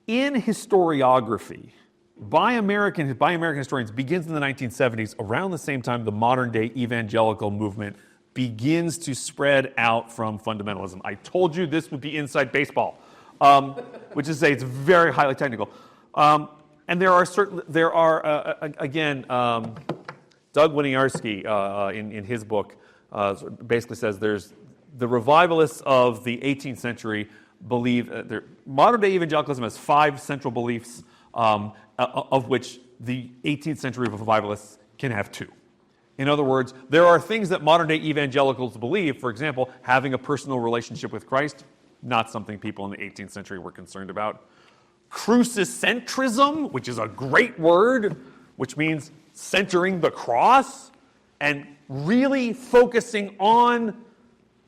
C: in historiography by American historians begins in the 1970s, around the same time the modern day evangelical movement begins to spread out from fundamentalism. I told you this would be inside baseball, which is to say it's very highly technical. And there are Doug Winiarski in his book basically says there's the revivalists of the 18th century believe modern day evangelicalism has 5 central beliefs, of which the 18th century revivalists can have 2. In other words, there are things that modern day evangelicals believe. For example, having a personal relationship with Christ, not something people in the 18th century were concerned about. Crucicentrism, which is a great word, which means centering the cross and really focusing on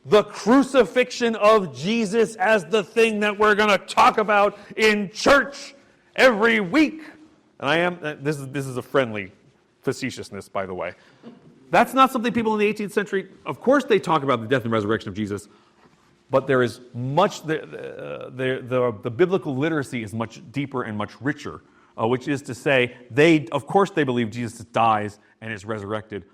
C: the crucifixion of Jesus as the thing that we're going to talk about in church every week. And this is a friendly facetiousness, by the way. That's not something people in the 18th century, of course they talk about the death and resurrection of Jesus, but there is much, the biblical literacy is much deeper and much richer, which is to say, of course they believe Jesus dies and is resurrected,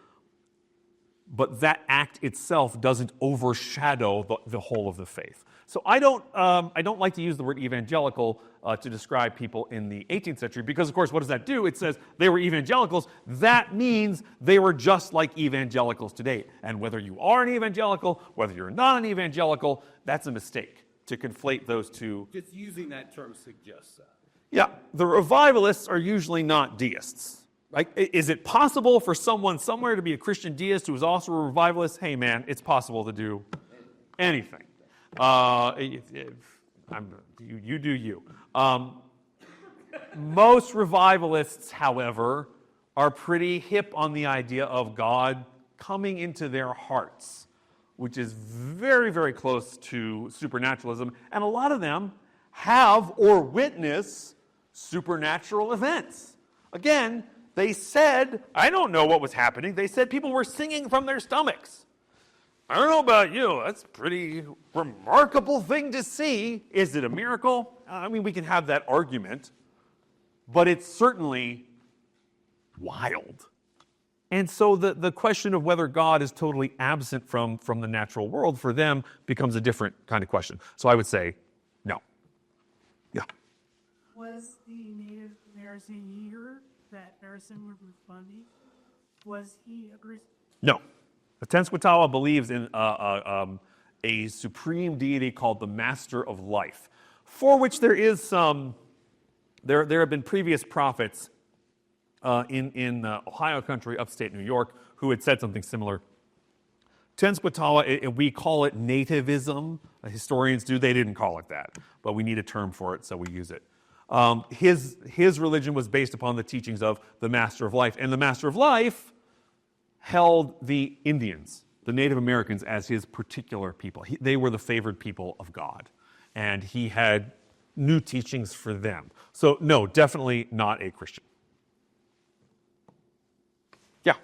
C: but that act itself doesn't overshadow the whole of the faith. So I don't like to use the word evangelical to describe people in the 18th century because, of course, what does that do? It says they were evangelicals. That means they were just like evangelicals today. And whether you are an evangelical, whether you're not an evangelical, that's a mistake to conflate those two.
G: Just using that term suggests that.
C: Yeah, the revivalists are usually not deists. Like, is it possible for someone somewhere to be a Christian deist who is also a revivalist? Hey, man, it's possible to do anything. You do you. Most revivalists, however, are pretty hip on the idea of God coming into their hearts, which is very, very close to supernaturalism. And a lot of them have or witness supernatural events. Again, they said, I don't know what was happening. They said people were singing from their stomachs. I don't know about you. That's a pretty remarkable thing to see. Is it a miracle? I mean, we can have that argument, but it's certainly wild. And so the question of whether God is totally absent from the natural world for them becomes a different kind of question. So I would say no. Yeah.
H: Was the Native American year that Harrison was responding, was he a Christian?
C: No. The Tenskwatawa believes in a supreme deity called the Master of Life, for which there is some, there have been previous prophets in Ohio country, upstate New York, who had said something similar. Tenskwatawa, we call it nativism. Historians do. They didn't call it that, but we need a term for it, so we use it. His religion was based upon the teachings of the Master of Life, and the Master of Life held the Indians, the Native Americans, as his particular people. They were the favored people of God, and he had new teachings for them. So, no, definitely not a Christian. Yeah.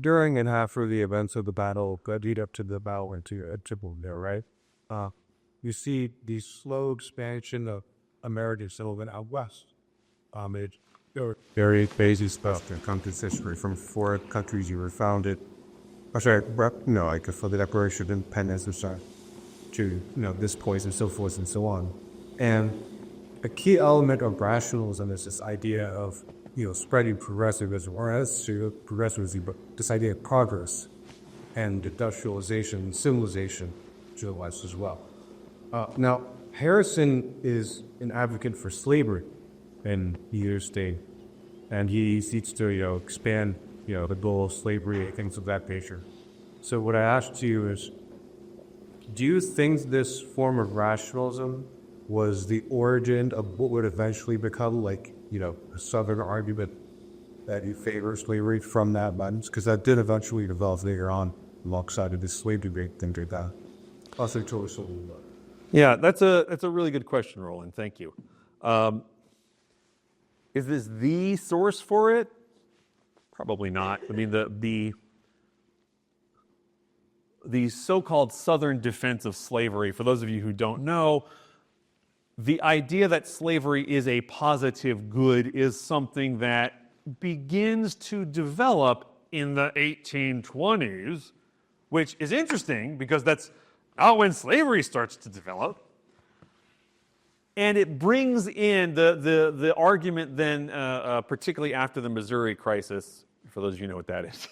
E: During and after the events of the battle that lead up to the battle into Tipperary, there, right? You see the slow expansion of American settlement out west. There were very basic stuff that come to history from foreign countries you were founded. For the Declaration of Independence to this point and so forth and so on. And a key element of rationalism is this idea of spreading progressivism, or as to progressivism, but this idea of progress and industrialization and civilization to the West as well. Now, Harrison is an advocate for slavery in the United States, and he seeks to expand the goal of slavery, things of that nature. So what I asked you is, do you think this form of rationalism was the origin of what would eventually become a Southern argument that you favor slavery from that lens? Because that did eventually develop later on alongside of this slave debate, things like that. Also, tell us a little bit.
C: Yeah, that's a really good question, Roland. Thank you. Is this the source for it? Probably not. I mean, the so-called Southern defense of slavery, for those of you who don't know, the idea that slavery is a positive good is something that begins to develop in the 1820s, which is interesting because that's not when slavery starts to develop. And it brings in the argument then, particularly after the Missouri crisis, for those of you who know what that is.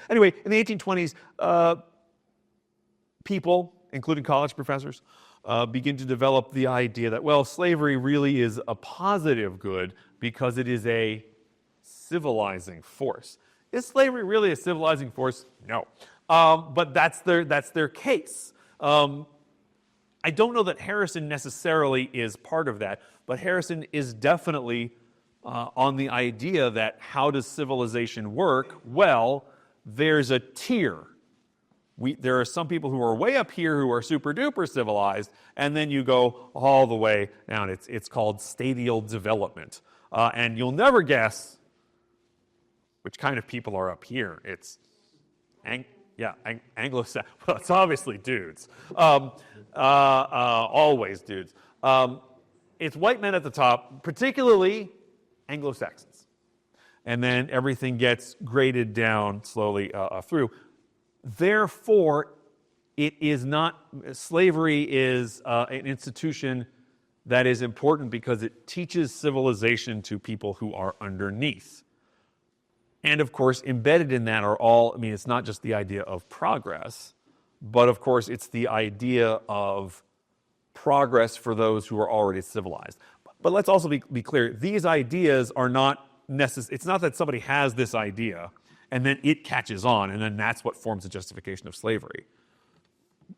C: Anyway, in the 1820s, people, including college professors, begin to develop the idea that, well, slavery really is a positive good because it is a civilizing force. Is slavery really a civilizing force? No. But that's their case. I don't know that Harrison necessarily is part of that, but Harrison is definitely on the idea that how does civilization work? Well, there's a tier. There are some people who are way up here who are super duper civilized, and then you go all the way down. It's called stadial development. And you'll never guess which kind of people are up here. It's Anglo-Saxon. Well, it's obviously dudes. Always dudes. It's white men at the top, particularly Anglo-Saxons. And then everything gets graded down slowly through. Therefore, slavery is an institution that is important because it teaches civilization to people who are underneath. And of course, embedded in that it's not just the idea of progress, but of course, it's the idea of progress for those who are already civilized. But let's also be clear, these ideas are not necessary. It's not that somebody has this idea and then it catches on, and then that's what forms the justification of slavery.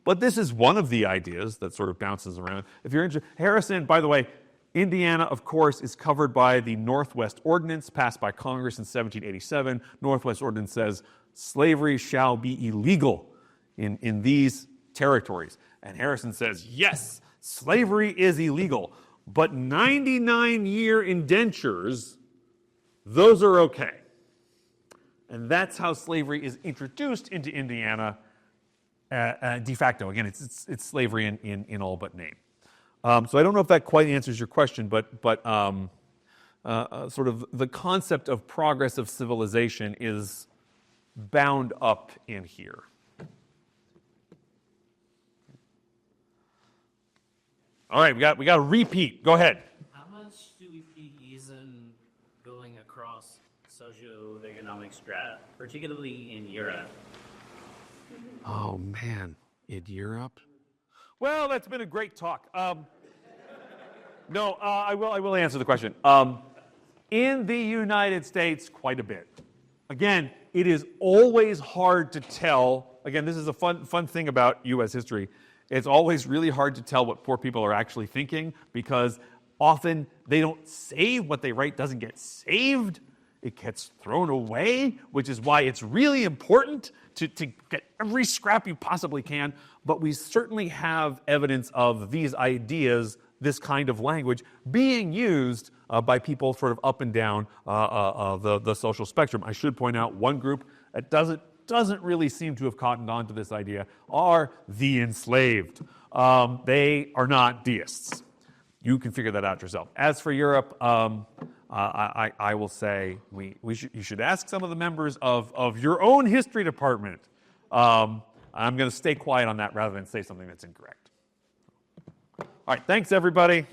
C: But this is one of the ideas that sort of bounces around. If you're interested, Harrison, by the way, Indiana, of course, is covered by the Northwest Ordinance passed by Congress in 1787. Northwest Ordinance says slavery shall be illegal in these territories. And Harrison says, yes, slavery is illegal, but 99-year indentures, those are okay. And that's how slavery is introduced into Indiana de facto. Again, it's slavery in all but name. So I don't know if that quite answers your question, but sort of the concept of progress of civilization is bound up in here. All right, we got a repeat. Go ahead.
I: How much do we fees in going across socioeconomic strata, particularly in Europe?
C: Oh man, in Europe? Well, that's been a great talk. No, I will answer the question. In the United States, quite a bit. Again, it is always hard to tell. Again, this is a fun thing about U.S. history. It's always really hard to tell what poor people are actually thinking because often they don't save. What they write doesn't get saved. It gets thrown away, which is why it's really important to get every scrap you possibly can. But we certainly have evidence of these ideas, this kind of language, being used by people sort of up and down the social spectrum. I should point out one group that doesn't really seem to have cottoned on to this idea are the enslaved. They are not deists. You can figure that out yourself. As for Europe, I will say you should ask some of the members of your own history department. I'm going to stay quiet on that rather than say something that's incorrect. All right, thanks everybody.